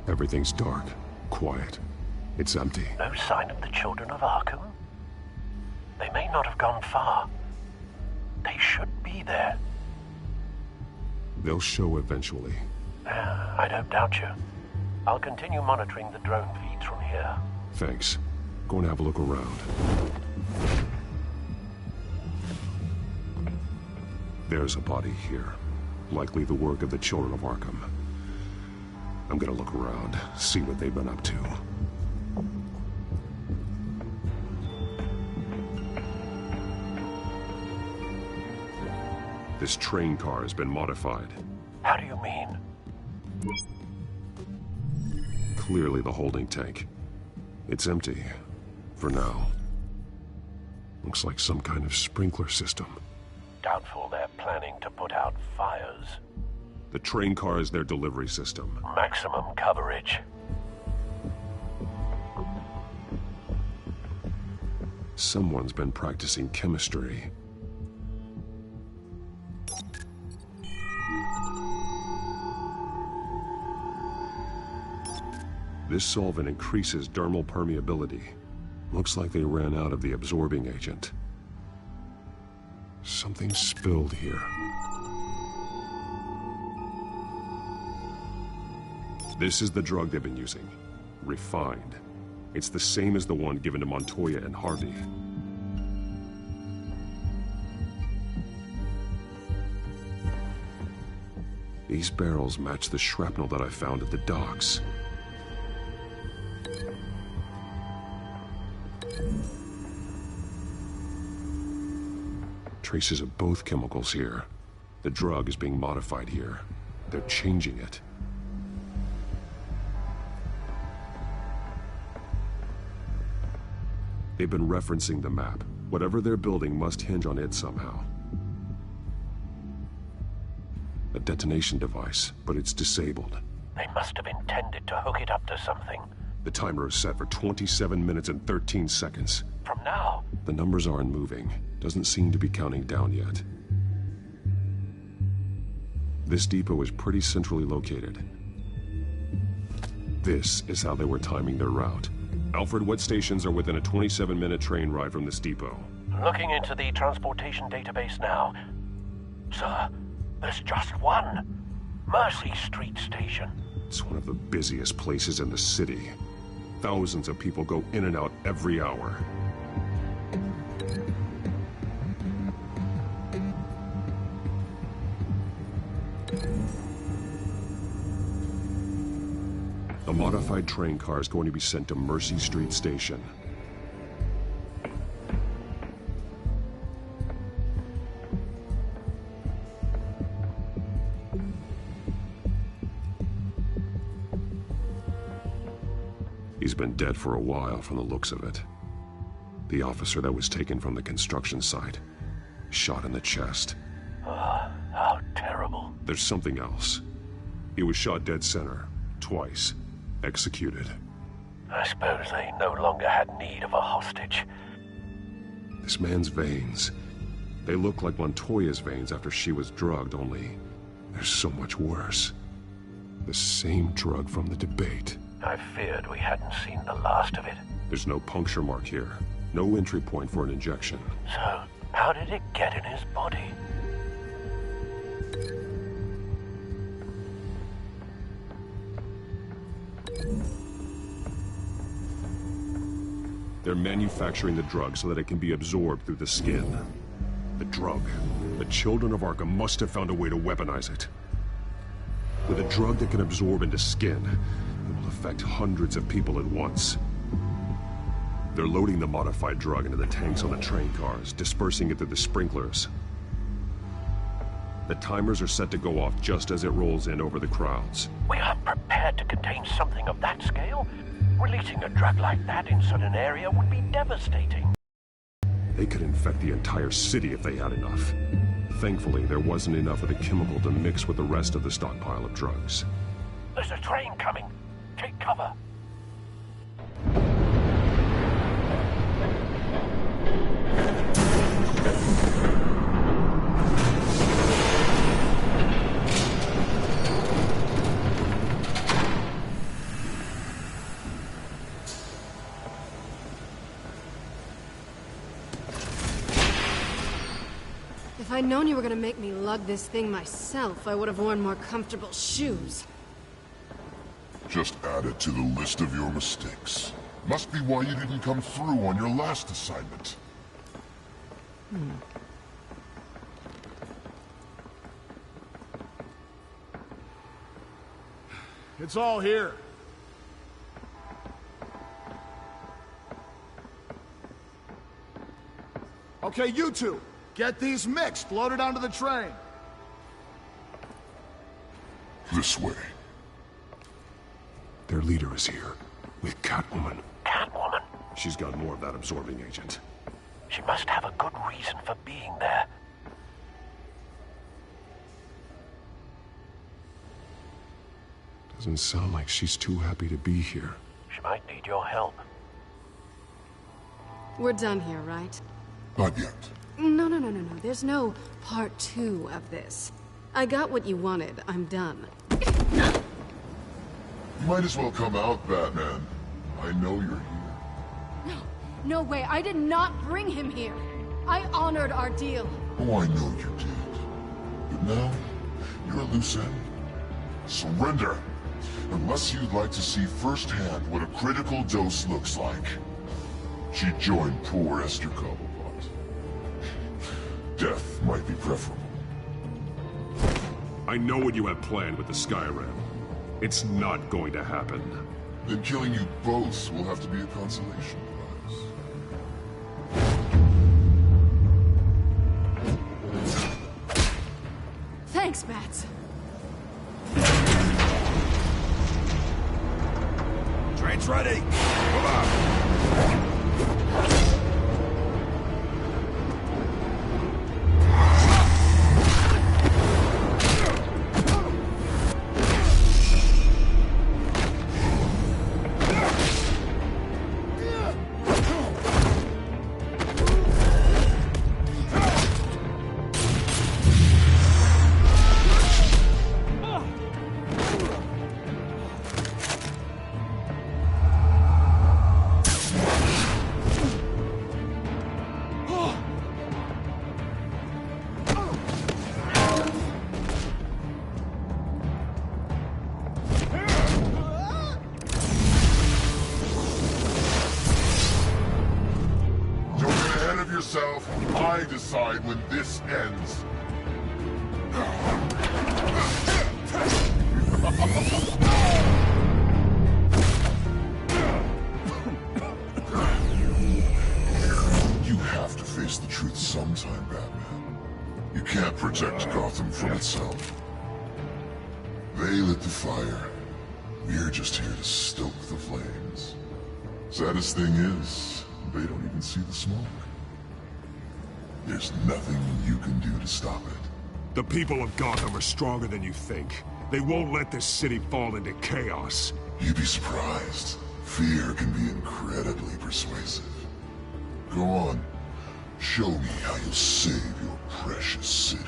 Everything's dark, quiet. It's empty. No sign of the children of Arkham? They may not have gone far. They should be there. They'll show eventually. I don't doubt you. I'll continue monitoring the drone feeds from here. Thanks. Go and have a look around. There's a body here. Likely the work of the children of Arkham. I'm gonna look around, see what they've been up to. This train car has been modified. How do you mean? Clearly the holding tank. It's empty. For now. Looks like some kind of sprinkler system. Doubtful they're planning to put out fires. The train car is their delivery system. Maximum coverage. Someone's been practicing chemistry. This solvent increases dermal permeability. Looks like they ran out of the absorbing agent. Something spilled here. This is the drug they've been using. Refined. It's the same as the one given to Montoya and Harvey. These barrels match the shrapnel that I found at the docks. Traces of both chemicals here. The drug is being modified here. They're changing it. They've been referencing the map. Whatever they're building must hinge on it somehow. A detonation device, but it's disabled. They must have intended to hook it up to something. The timer is set for 27 minutes and 13 seconds. From now? The numbers aren't moving. Doesn't seem to be counting down yet. This depot is pretty centrally located. This is how they were timing their route. Alfred, what stations are within a 27-minute train ride from this depot? Looking into the transportation database now. Sir, there's just one. Mercy Street Station. It's one of the busiest places in the city. Thousands of people go in and out every hour. The modified train car is going to be sent to Mercy Street Station. He's been dead for a while from the looks of it. The officer that was taken from the construction site, shot in the chest. How terrible. There's something else. He was shot dead center, twice. Executed. I suppose they no longer had need of a hostage. This man's veins. They look like Montoya's veins after she was drugged, only they're so much worse. The same drug from the debate. I feared we hadn't seen the last of it. There's no puncture mark here. No entry point for an injection. So, how did it get in his body? They're manufacturing the drug so that it can be absorbed through the skin. The drug. The children of Arkham must have found a way to weaponize it. With a drug that can absorb into skin, it will affect hundreds of people at once. They're loading the modified drug into the tanks on the train cars, dispersing it through the sprinklers. The timers are set to go off just as it rolls in over the crowds. We aren't prepared to contain something of that scale. Releasing a drug like that in such an area would be devastating. They could infect the entire city if they had enough. Thankfully, there wasn't enough of the chemical to mix with the rest of the stockpile of drugs. There's a train coming. Take cover. If I'd known you were gonna make me lug this thing myself, I would have worn more comfortable shoes. Just add it to the list of your mistakes. Must be why you didn't come through on your last assignment. It's all here. Okay, you two, get these mixed, loaded onto the train. This way. Their leader is here, with Catwoman. Catwoman? She's got more of that absorbing agent. She must have a good reason for being there. Doesn't sound like she's too happy to be here. She might need your help. We're done here, right? Not yet. No. There's no part 2 of this. I got what you wanted. I'm done. You might as well come out, Batman. I know you're here. No way. I did not bring him here. I honored our deal. Oh, I know you did. But now, you're a loose end. Surrender! Unless you'd like to see firsthand what a critical dose looks like. She joined poor Esther Cobblepot. Death might be preferable. I know what you had planned with the Skyrim. It's not going to happen. Then killing you both will have to be a consolation prize. Thanks, Mats. Train's ready! Come on! I decide when this ends. You have to face the truth sometime, Batman. You can't protect Gotham from itself. They lit the fire. We're just here to stoke the flames. Saddest thing is, they don't even see the smoke. There's nothing you can do to stop it. The people of Gotham are stronger than you think. They won't let this city fall into chaos. You'd be surprised. Fear can be incredibly persuasive. Go on. Show me how you'll save your precious city.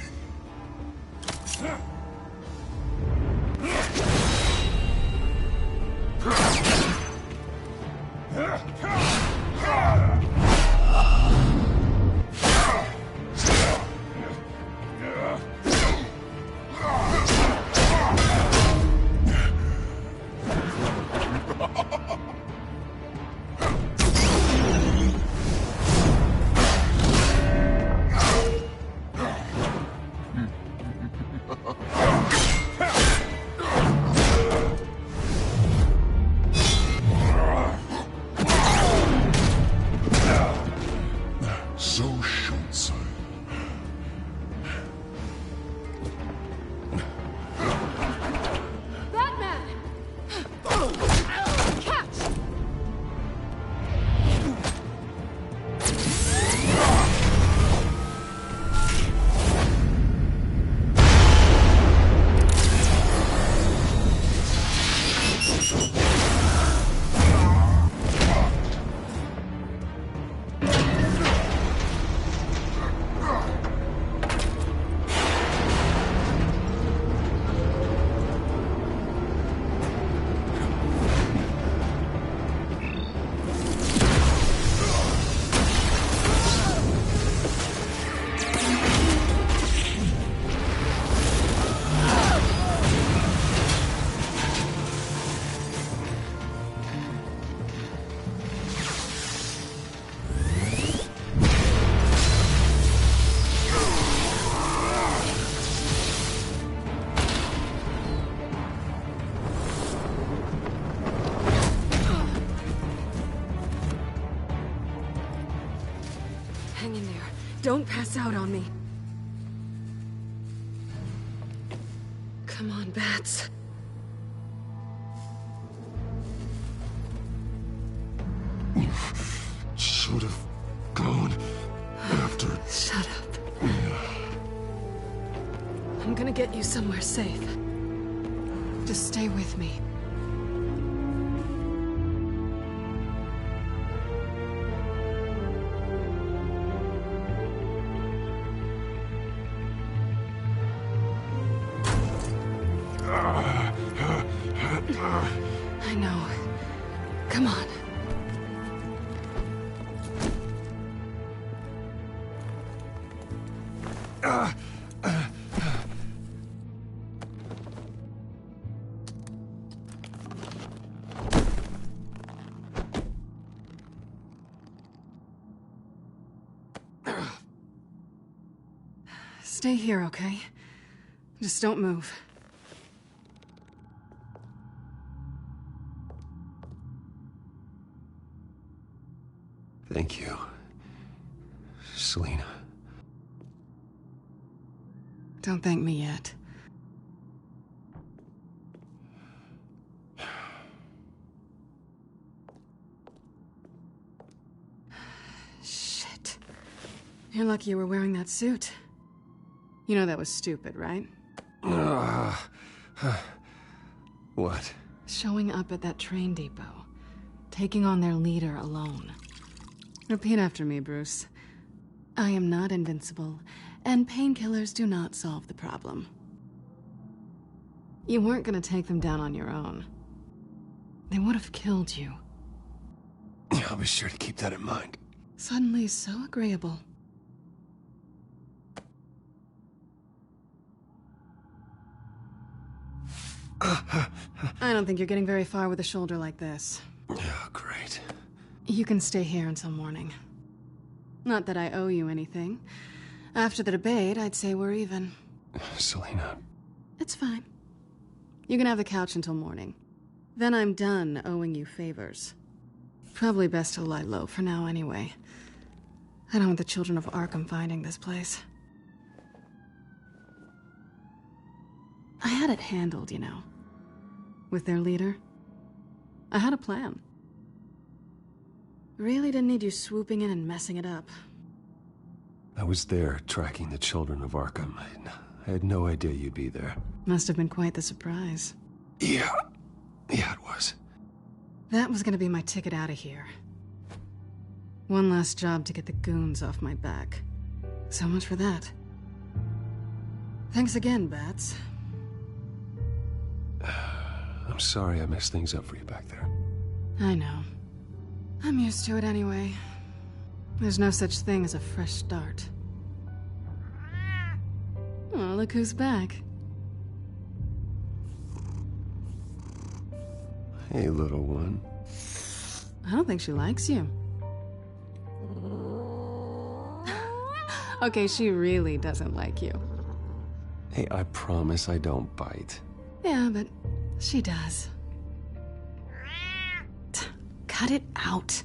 Hang in there. Don't pass out on me. Come on, Bats. Should have gone after... Shut up. I'm gonna get you somewhere safe. Just stay with me. I know. Come on. Stay here, okay? Just don't move. Thank you, Selina. Don't thank me yet. Shit. You're lucky you were wearing that suit. You know that was stupid, right? What? Showing up at that train depot. Taking on their leader alone. Repeat after me, Bruce. I am not invincible, and painkillers do not solve the problem. You weren't gonna take them down on your own. They would have killed you. I'll be sure to keep that in mind. Suddenly so agreeable. I don't think you're getting very far with a shoulder like this. Oh, great. You can stay here until morning. Not that I owe you anything. After the debate, I'd say we're even. Selina. It's fine. You can have the couch until morning. Then I'm done owing you favors. Probably best to lie low for now anyway. I don't want the children of Arkham finding this place. I had it handled, you know. With their leader. I had a plan. Really didn't need you swooping in and messing it up. I was there tracking the children of Arkham. I had no idea you'd be there. Must have been quite the surprise. Yeah, it was. That was gonna be my ticket out of here. One last job to get the goons off my back. So much for that. Thanks again, Bats. I'm sorry I messed things up for you back there. I know. I'm used to it anyway. There's no such thing as a fresh start. Oh, look who's back. Hey, little one. I don't think she likes you. Okay, she really doesn't like you. Hey, I promise I don't bite. Yeah, but she does. Cut it out.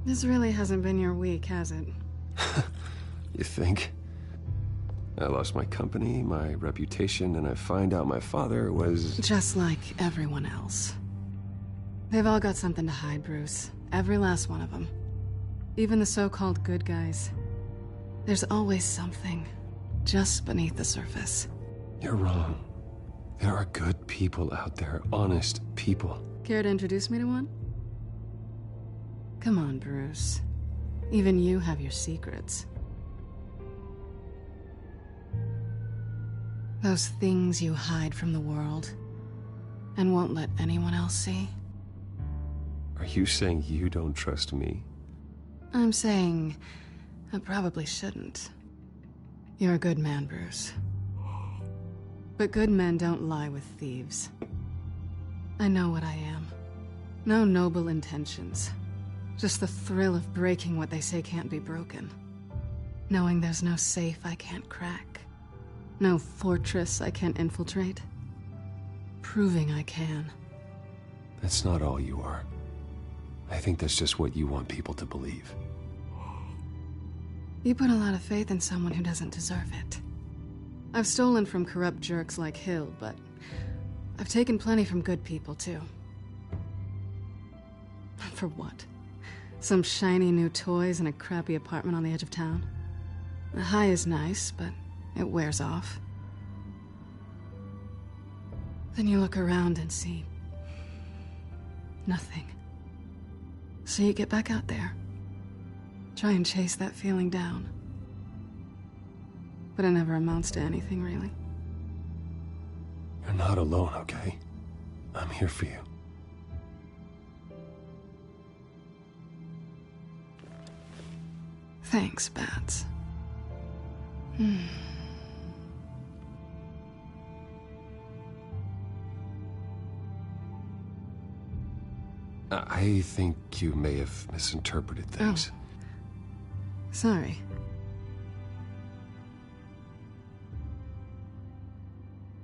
This really hasn't been your week, has it? You think? I lost my company, my reputation, and I find out my father was... Just like everyone else. They've all got something to hide, Bruce. Every last one of them. Even the so-called good guys. There's always something just beneath the surface. You're wrong. There are good people out there, honest people. Care to introduce me to one? Come on, Bruce. Even you have your secrets. Those things you hide from the world and won't let anyone else see. Are you saying you don't trust me? I'm saying I probably shouldn't. You're a good man, Bruce. But good men don't lie with thieves. I know what I am. No noble intentions. Just the thrill of breaking what they say can't be broken. Knowing there's no safe I can't crack. No fortress I can't infiltrate. Proving I can. That's not all you are. I think that's just what you want people to believe. You put a lot of faith in someone who doesn't deserve it. I've stolen from corrupt jerks like Hill, but I've taken plenty from good people, too. For what? Some shiny new toys and a crappy apartment on the edge of town? The high is nice, but it wears off. Then you look around and see nothing. So you get back out there. Try and chase that feeling down. But it never amounts to anything, really. You're not alone, okay? I'm here for you. Thanks, Bats. I think you may have misinterpreted things. Oh. Sorry.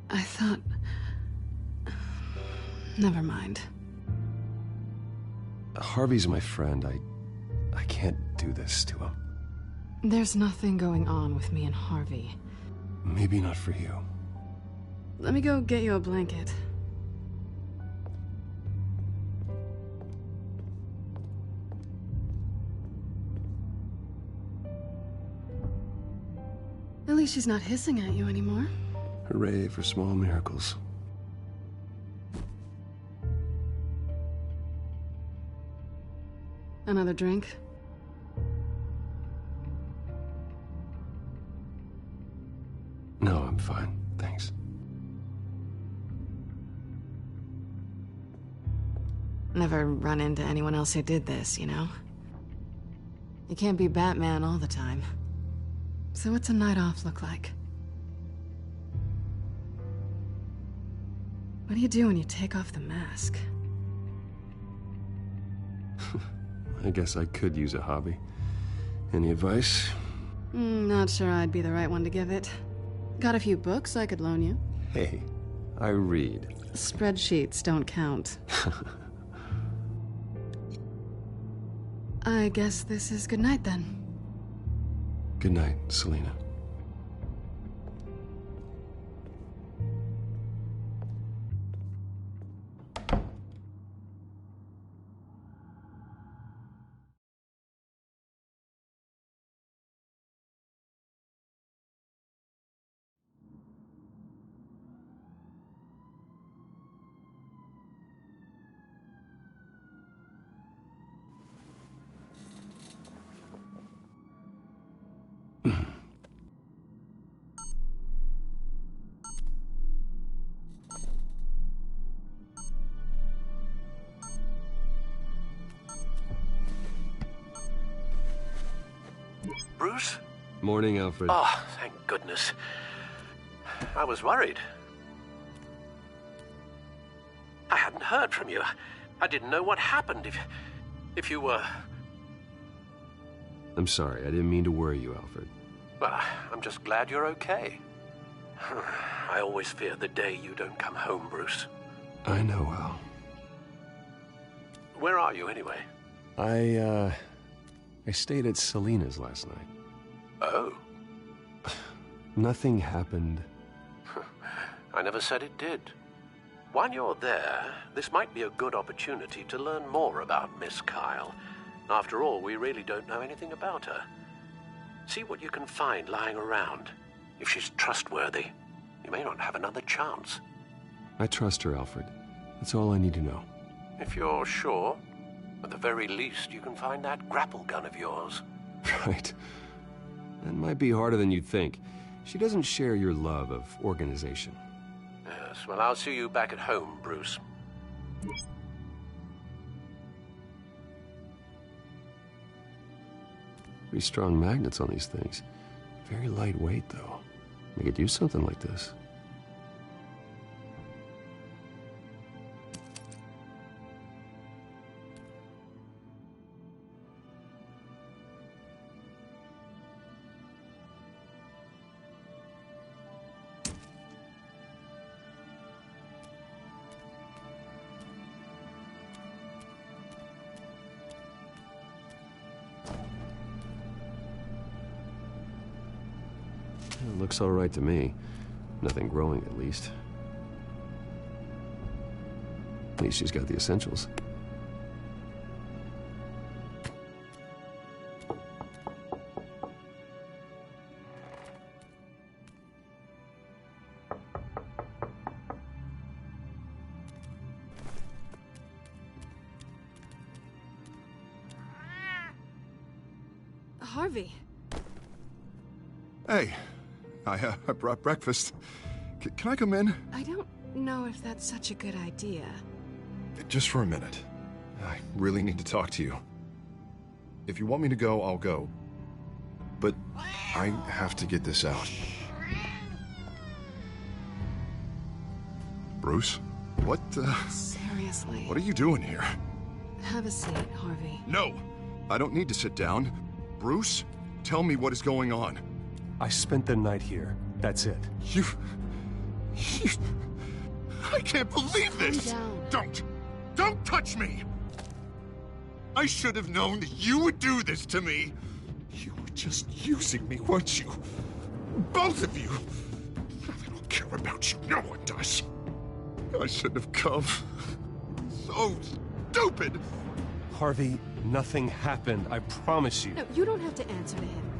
I thought... Never mind. Harvey's my friend. I can't do this to him. There's nothing going on with me and Harvey. Maybe not for you. Let me go get you a blanket. At least she's not hissing at you anymore. Hooray for small miracles. Another drink? No, I'm fine. Thanks. Never run into anyone else who did this, you know? You can't be Batman all the time. So what's a night off look like? What do you do when you take off the mask? I guess I could use a hobby. Any advice? Not sure I'd be the right one to give it. Got a few books I could loan you. Hey, I read. Spreadsheets don't count. I guess this is good night then. Good night, Selina. Bruce? Morning, Alfred. Oh, thank goodness. I was worried. I hadn't heard from you. I didn't know what happened if you were... I'm sorry, I didn't mean to worry you, Alfred. Well, I'm just glad you're okay. I always fear the day you don't come home, Bruce. I know, Al. Where are you, anyway? I stayed at Selina's last night. Oh? Nothing happened. I never said it did. While you're there, this might be a good opportunity to learn more about Miss Kyle. After all, we really don't know anything about her. See what you can find lying around. If she's trustworthy, you may not have another chance. I trust her, Alfred. That's all I need to know. If you're sure, at the very least, you can find that grapple gun of yours. Right. That might be harder than you'd think. She doesn't share your love of organization. Yes, well, I'll see you back at home, Bruce. Pretty strong magnets on these things. Very lightweight, though. They could use something like this. It looks all right to me. Nothing growing, at least. At least she's got the essentials. Harvey. Hey, I brought breakfast. Can I come in? I don't know if that's such a good idea. Just for a minute. I really need to talk to you. If you want me to go, I'll go. But I have to get this out. Bruce? What, Seriously. What are you doing here? Have a seat, Harvey. No! I don't need to sit down. Bruce, tell me what is going on. I spent the night here. That's it. You... I can't believe this! Don't touch me! I should have known that you would do this to me. You were just using me, weren't you? Both of you. I don't care about you. No one does. I shouldn't have come. So stupid. Harvey, nothing happened. I promise you. No, you don't have to answer to him.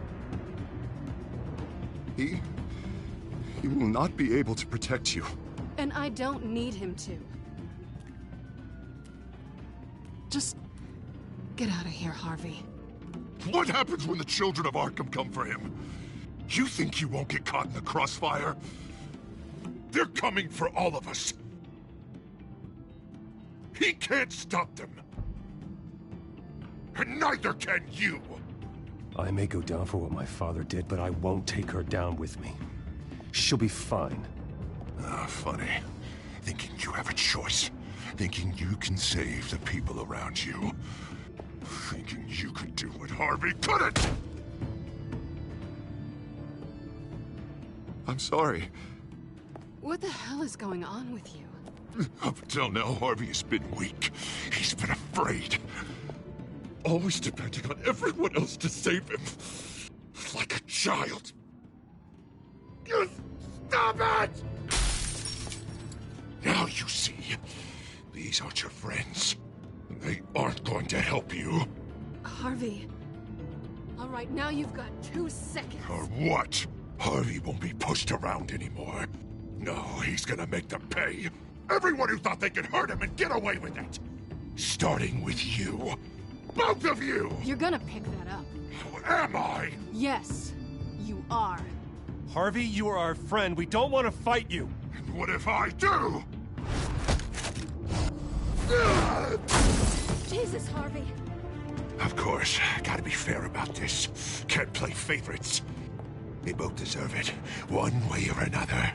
He will not be able to protect you. And I don't need him to. Just get out of here, Harvey. What happens when the children of Arkham come for him? You think you won't get caught in the crossfire? They're coming for all of us. He can't stop them. And neither can you. I may go down for what my father did, but I won't take her down with me. She'll be fine. Ah, funny. Thinking you have a choice. Thinking you can save the people around you. Thinking you could do what Harvey couldn't! I'm sorry. What the hell is going on with you? Up until now, Harvey has been weak. He's been afraid. Always depending on everyone else to save him. Like a child. Stop it! Now you see. These aren't your friends. They aren't going to help you. Harvey. All right, now you've got 2 seconds. Or what? Harvey won't be pushed around anymore. No, he's gonna make them pay. Everyone who thought they could hurt him and get away with it. Starting with you. Both of you! You're gonna pick that up. Am I? Yes, you are. Harvey, you are our friend. We don't want to fight you. And what if I do? Jesus, Harvey. Of course, gotta be fair about this. Can't play favorites. They both deserve it, one way or another.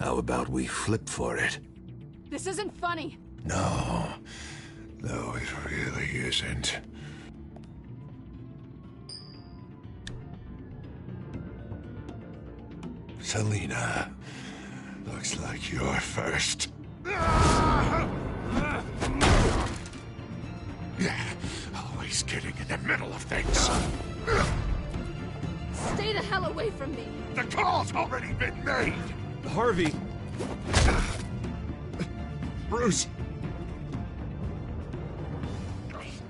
How about we flip for it? This isn't funny. No, it really isn't. Selina, looks like you're first. Yeah, always getting in the middle of things. Stay the hell away from me. The call's already been made. Harvey. Bruce.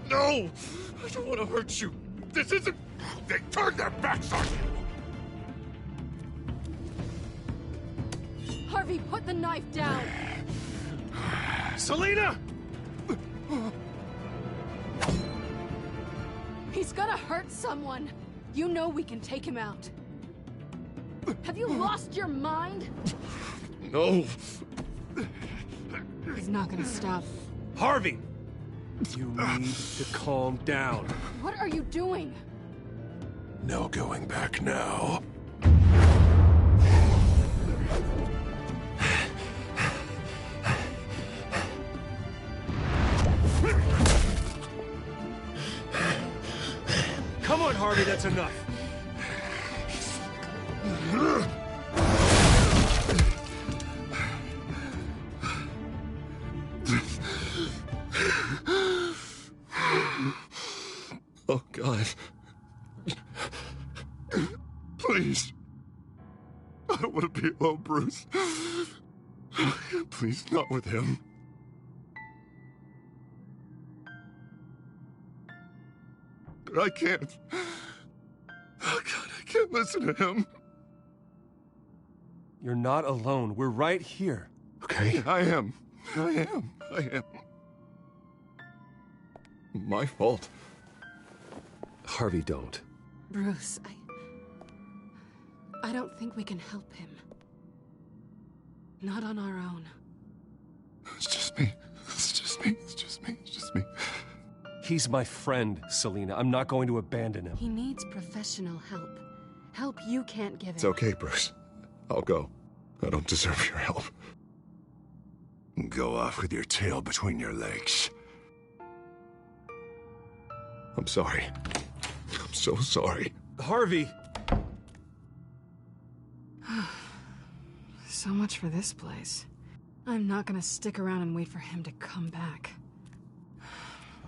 No! I don't want to hurt you. This isn't... They turned their backs on you. Harvey, put the knife down. Selina! He's gonna hurt someone. You know we can take him out. Have you lost your mind? No. He's not gonna stop. Harvey! You need to calm down. What are you doing? No going back now. Come on, Harvey, that's enough. Oh, God. Please. I don't want to be alone, Bruce. Please, not with him. But I can't. Oh, God, I can't listen to him. You're not alone. We're right here. Okay? I am. My fault. Harvey, don't. Bruce, I don't think we can help him. Not on our own. It's just me. He's my friend, Selina. I'm not going to abandon him. He needs professional help. Help you can't give him. It's okay, Bruce. I'll go. I don't deserve your help. Go off with your tail between your legs. I'm sorry. I'm so sorry. Harvey! So much for this place. I'm not gonna stick around and wait for him to come back.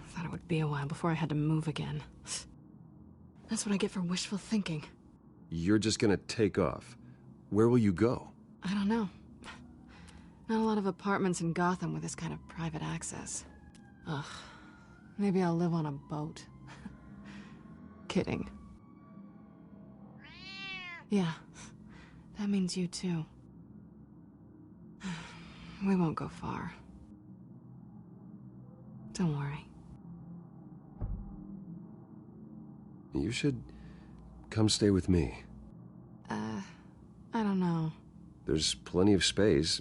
Thought it would be a while before I had to move again. That's what I get for wishful thinking. You're just gonna take off. Where will you go? I don't know. Not a lot of apartments in Gotham with this kind of private access. Ugh. Maybe I'll live on a boat. Kidding. Yeah. That means you too. We won't go far. Don't worry. You should come stay with me. I don't know. There's plenty of space.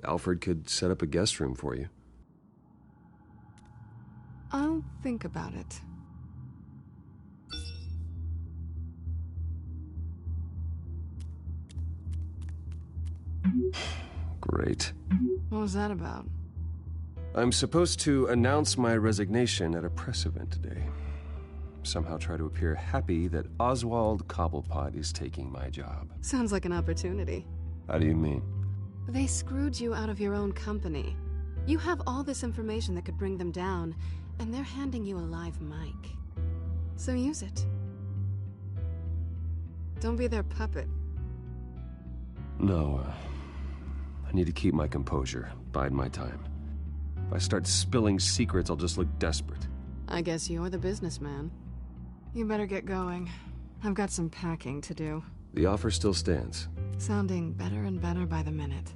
Alfred could set up a guest room for you. I'll think about it. Great. What was that about? I'm supposed to announce my resignation at a press event today. Somehow try to appear happy that Oswald Cobblepot is taking my job. Sounds like an opportunity. How do you mean? They screwed you out of your own company. You have all this information that could bring them down, and they're handing you a live mic. So use it. Don't be their puppet. No, I need to keep my composure, bide my time. If I start spilling secrets, I'll just look desperate. I guess you're the businessman. You better get going. I've got some packing to do. The offer still stands. Sounding better and better by the minute.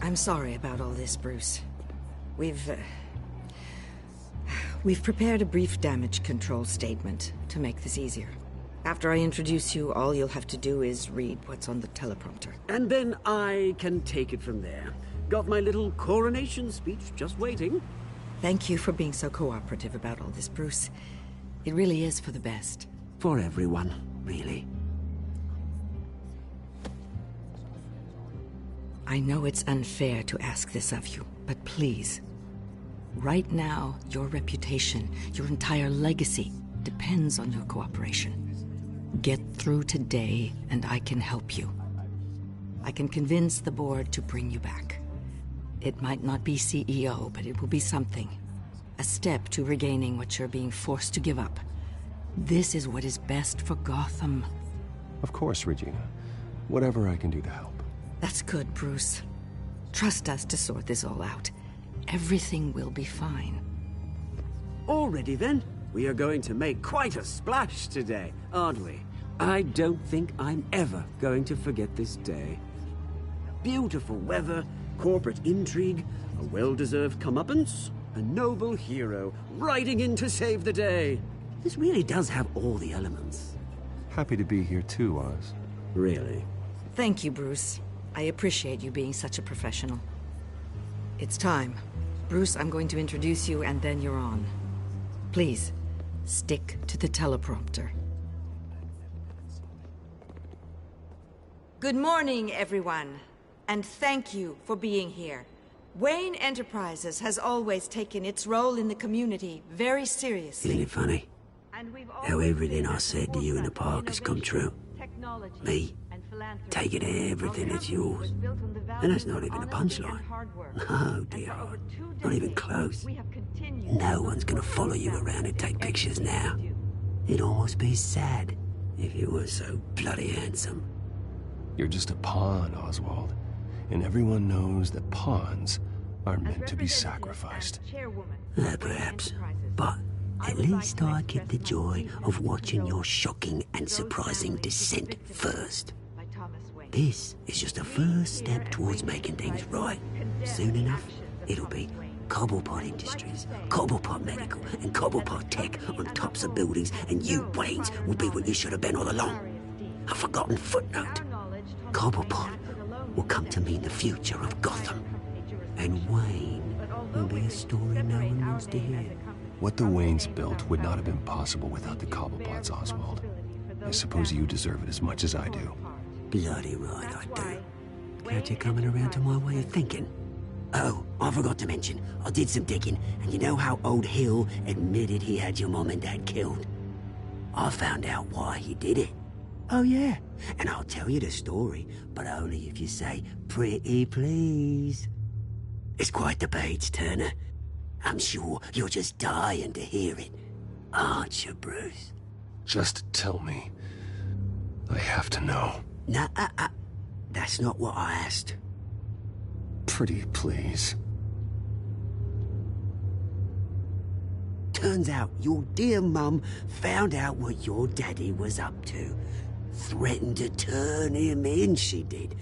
I'm sorry about all this, Bruce. We've prepared a brief damage control statement to make this easier. After I introduce you, all you'll have to do is read what's on the teleprompter. And then I can take it from there. Got my little coronation speech just waiting. Thank you for being so cooperative about all this, Bruce. It really is for the best. For everyone, really. I know it's unfair to ask this of you, but please. Right now, your reputation, your entire legacy, depends on your cooperation. Get through today, and I can help you. I can convince the board to bring you back. It might not be CEO, but it will be something. A step to regaining what you're being forced to give up. This is what is best for Gotham. Of course, Regina. Whatever I can do to help. That's good, Bruce. Trust us to sort this all out. Everything will be fine. Already then, we are going to make quite a splash today, aren't we? I don't think I'm ever going to forget this day. Beautiful weather, corporate intrigue, a well-deserved comeuppance, a noble hero riding in to save the day. This really does have all the elements. Happy to be here too, Oz. Really? Thank you, Bruce. I appreciate you being such a professional. It's time. Bruce, I'm going to introduce you, and then you're on. Please, stick to the teleprompter. Good morning, everyone, and thank you for being here. Wayne Enterprises has always taken its role in the community very seriously. Isn't it funny? How everything I said to you in the park has come true. Me, taking everything that's yours. And that's not even a punchline. No, dear. Not even close. No one's gonna follow you around and take pictures now. It'd almost be sad if you were so bloody handsome. You're just a pawn, Oswald. And everyone knows that pawns are meant to be sacrificed. Perhaps. But at least I get the joy of watching your shocking and surprising descent first. This is just a first step towards making things right. Soon enough, it'll be Cobblepot Industries, Cobblepot Medical, and Cobblepot Tech on tops of buildings, and you, Waynes, will be what you should have been all along. A forgotten footnote. Cobblepot will come to mean the future of Gotham. And Wayne will be a story no one wants to hear. What the Waynes built would not have been possible without the Cobblepots, Oswald. I suppose you deserve it as much as I do. Bloody right I do. Glad you're coming around to my way of thinking. Oh, I forgot to mention, I did some digging, and you know how old Hill admitted he had your mom and dad killed? I found out why he did it. Oh yeah, and I'll tell you the story, but only if you say, pretty please. It's quite the page, Turner. I'm sure you're just dying to hear it, aren't you, Bruce? Just tell me. I have to know. Nah, that's not what I asked. Pretty please. Turns out your dear mum found out what your daddy was up to. Threatened to turn him in, she did.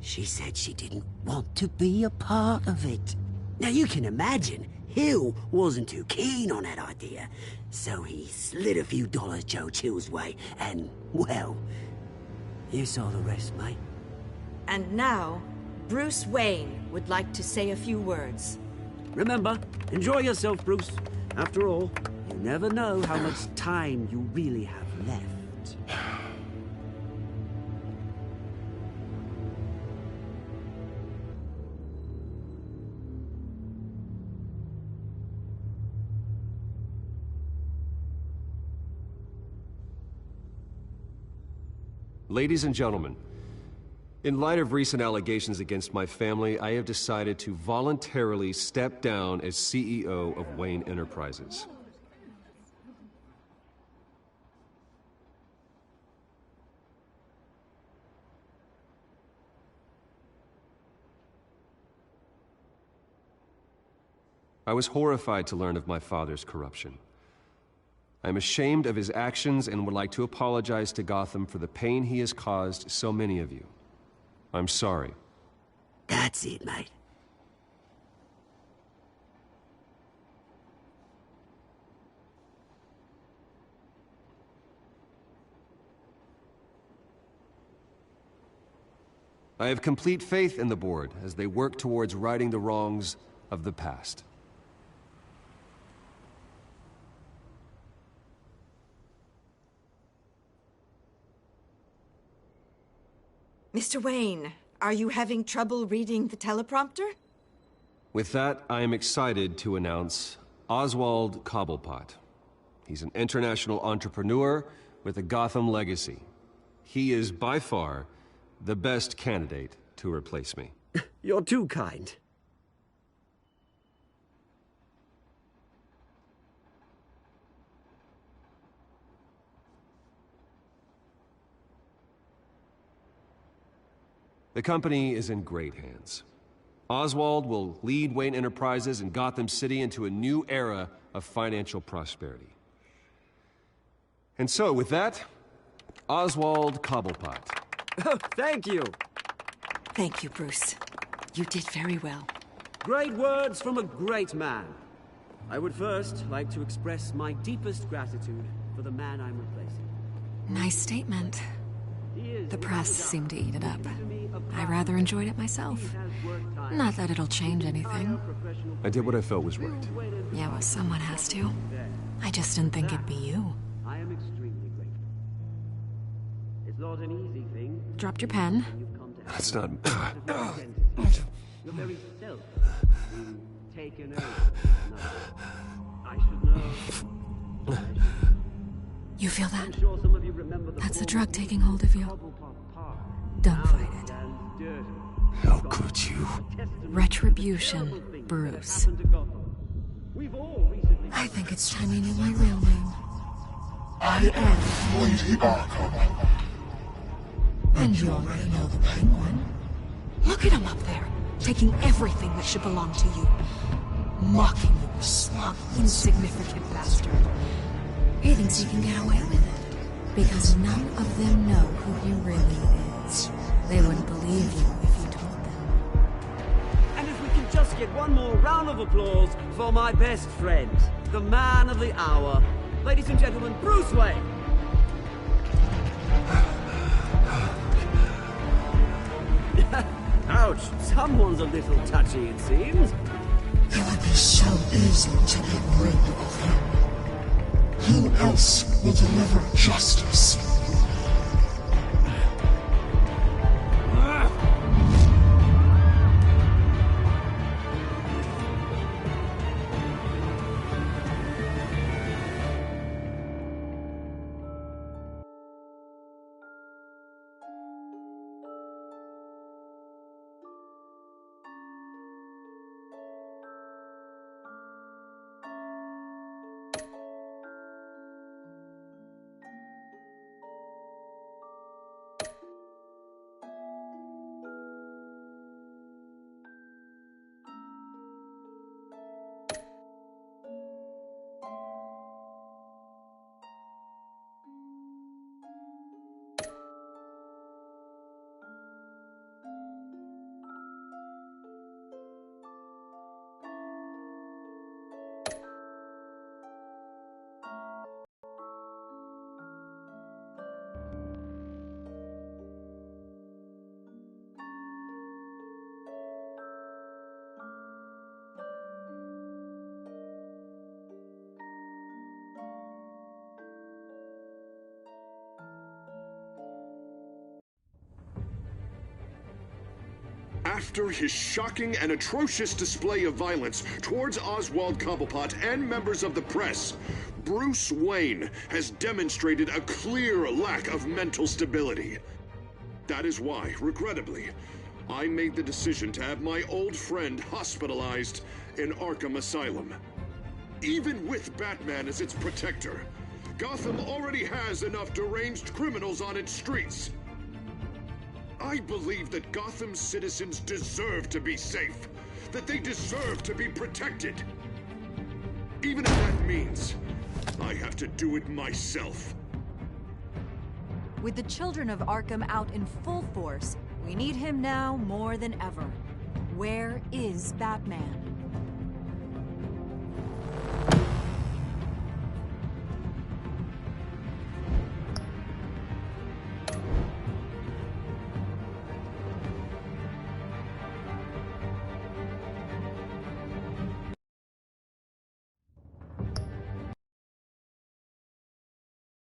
She said she didn't want to be a part of it. Now you can imagine, Hill wasn't too keen on that idea. So he slid a few dollars Joe Chill's way, and, well, you saw the rest, mate. And now, Bruce Wayne would like to say a few words. Remember, enjoy yourself, Bruce. After all, you never know how much time you really have left. Ladies and gentlemen, in light of recent allegations against my family, I have decided to voluntarily step down as CEO of Wayne Enterprises. I was horrified to learn of my father's corruption. I am ashamed of his actions and would like to apologize to Gotham for the pain he has caused so many of you. I'm sorry. That's it, mate. I have complete faith in the board as they work towards righting the wrongs of the past. Mr. Wayne, are you having trouble reading the teleprompter? With that, I am excited to announce Oswald Cobblepot. He's an international entrepreneur with a Gotham legacy. He is by far the best candidate to replace me. You're too kind. The company is in great hands. Oswald will lead Wayne Enterprises and Gotham City into a new era of financial prosperity. And so, with that, Oswald Cobblepot. Oh, thank you. Thank you, Bruce. You did very well. Great words from a great man. I would first like to express my deepest gratitude for the man I'm replacing. Nice statement. The press seemed to eat it up. I rather enjoyed it myself. Not that it'll change anything. I did what I felt was right. Yeah, well, someone has to. I just didn't think it'd be you. I am extremely grateful. It's not an easy thing. Dropped your pen. That's not... Your very self being taken over. I should know. You feel that? That's the drug taking hold of you. Don't fight it. How could you? Retribution, Bruce. I think it's time you knew my real name. I am Lady Arkham. And you already know the Penguin. Look at him up there, taking everything that should belong to you. Mocking you, you smug, insignificant bastard. He thinks he can get away with it. Because none of them know who he really is. They wouldn't believe you if you told them. And if we can just get one more round of applause for my best friend, the man of the hour, ladies and gentlemen, Bruce Wayne. Ouch! Someone's a little touchy, it seems. It would be so easy to get rid of him. Who else will deliver justice? After his shocking and atrocious display of violence towards Oswald Cobblepot and members of the press, Bruce Wayne has demonstrated a clear lack of mental stability. That is why, regrettably, I made the decision to have my old friend hospitalized in Arkham Asylum. Even with Batman as its protector, Gotham already has enough deranged criminals on its streets. I believe that Gotham's citizens deserve to be safe, that they deserve to be protected. Even if that means I have to do it myself. With the children of Arkham out in full force, we need him now more than ever. Where is Batman?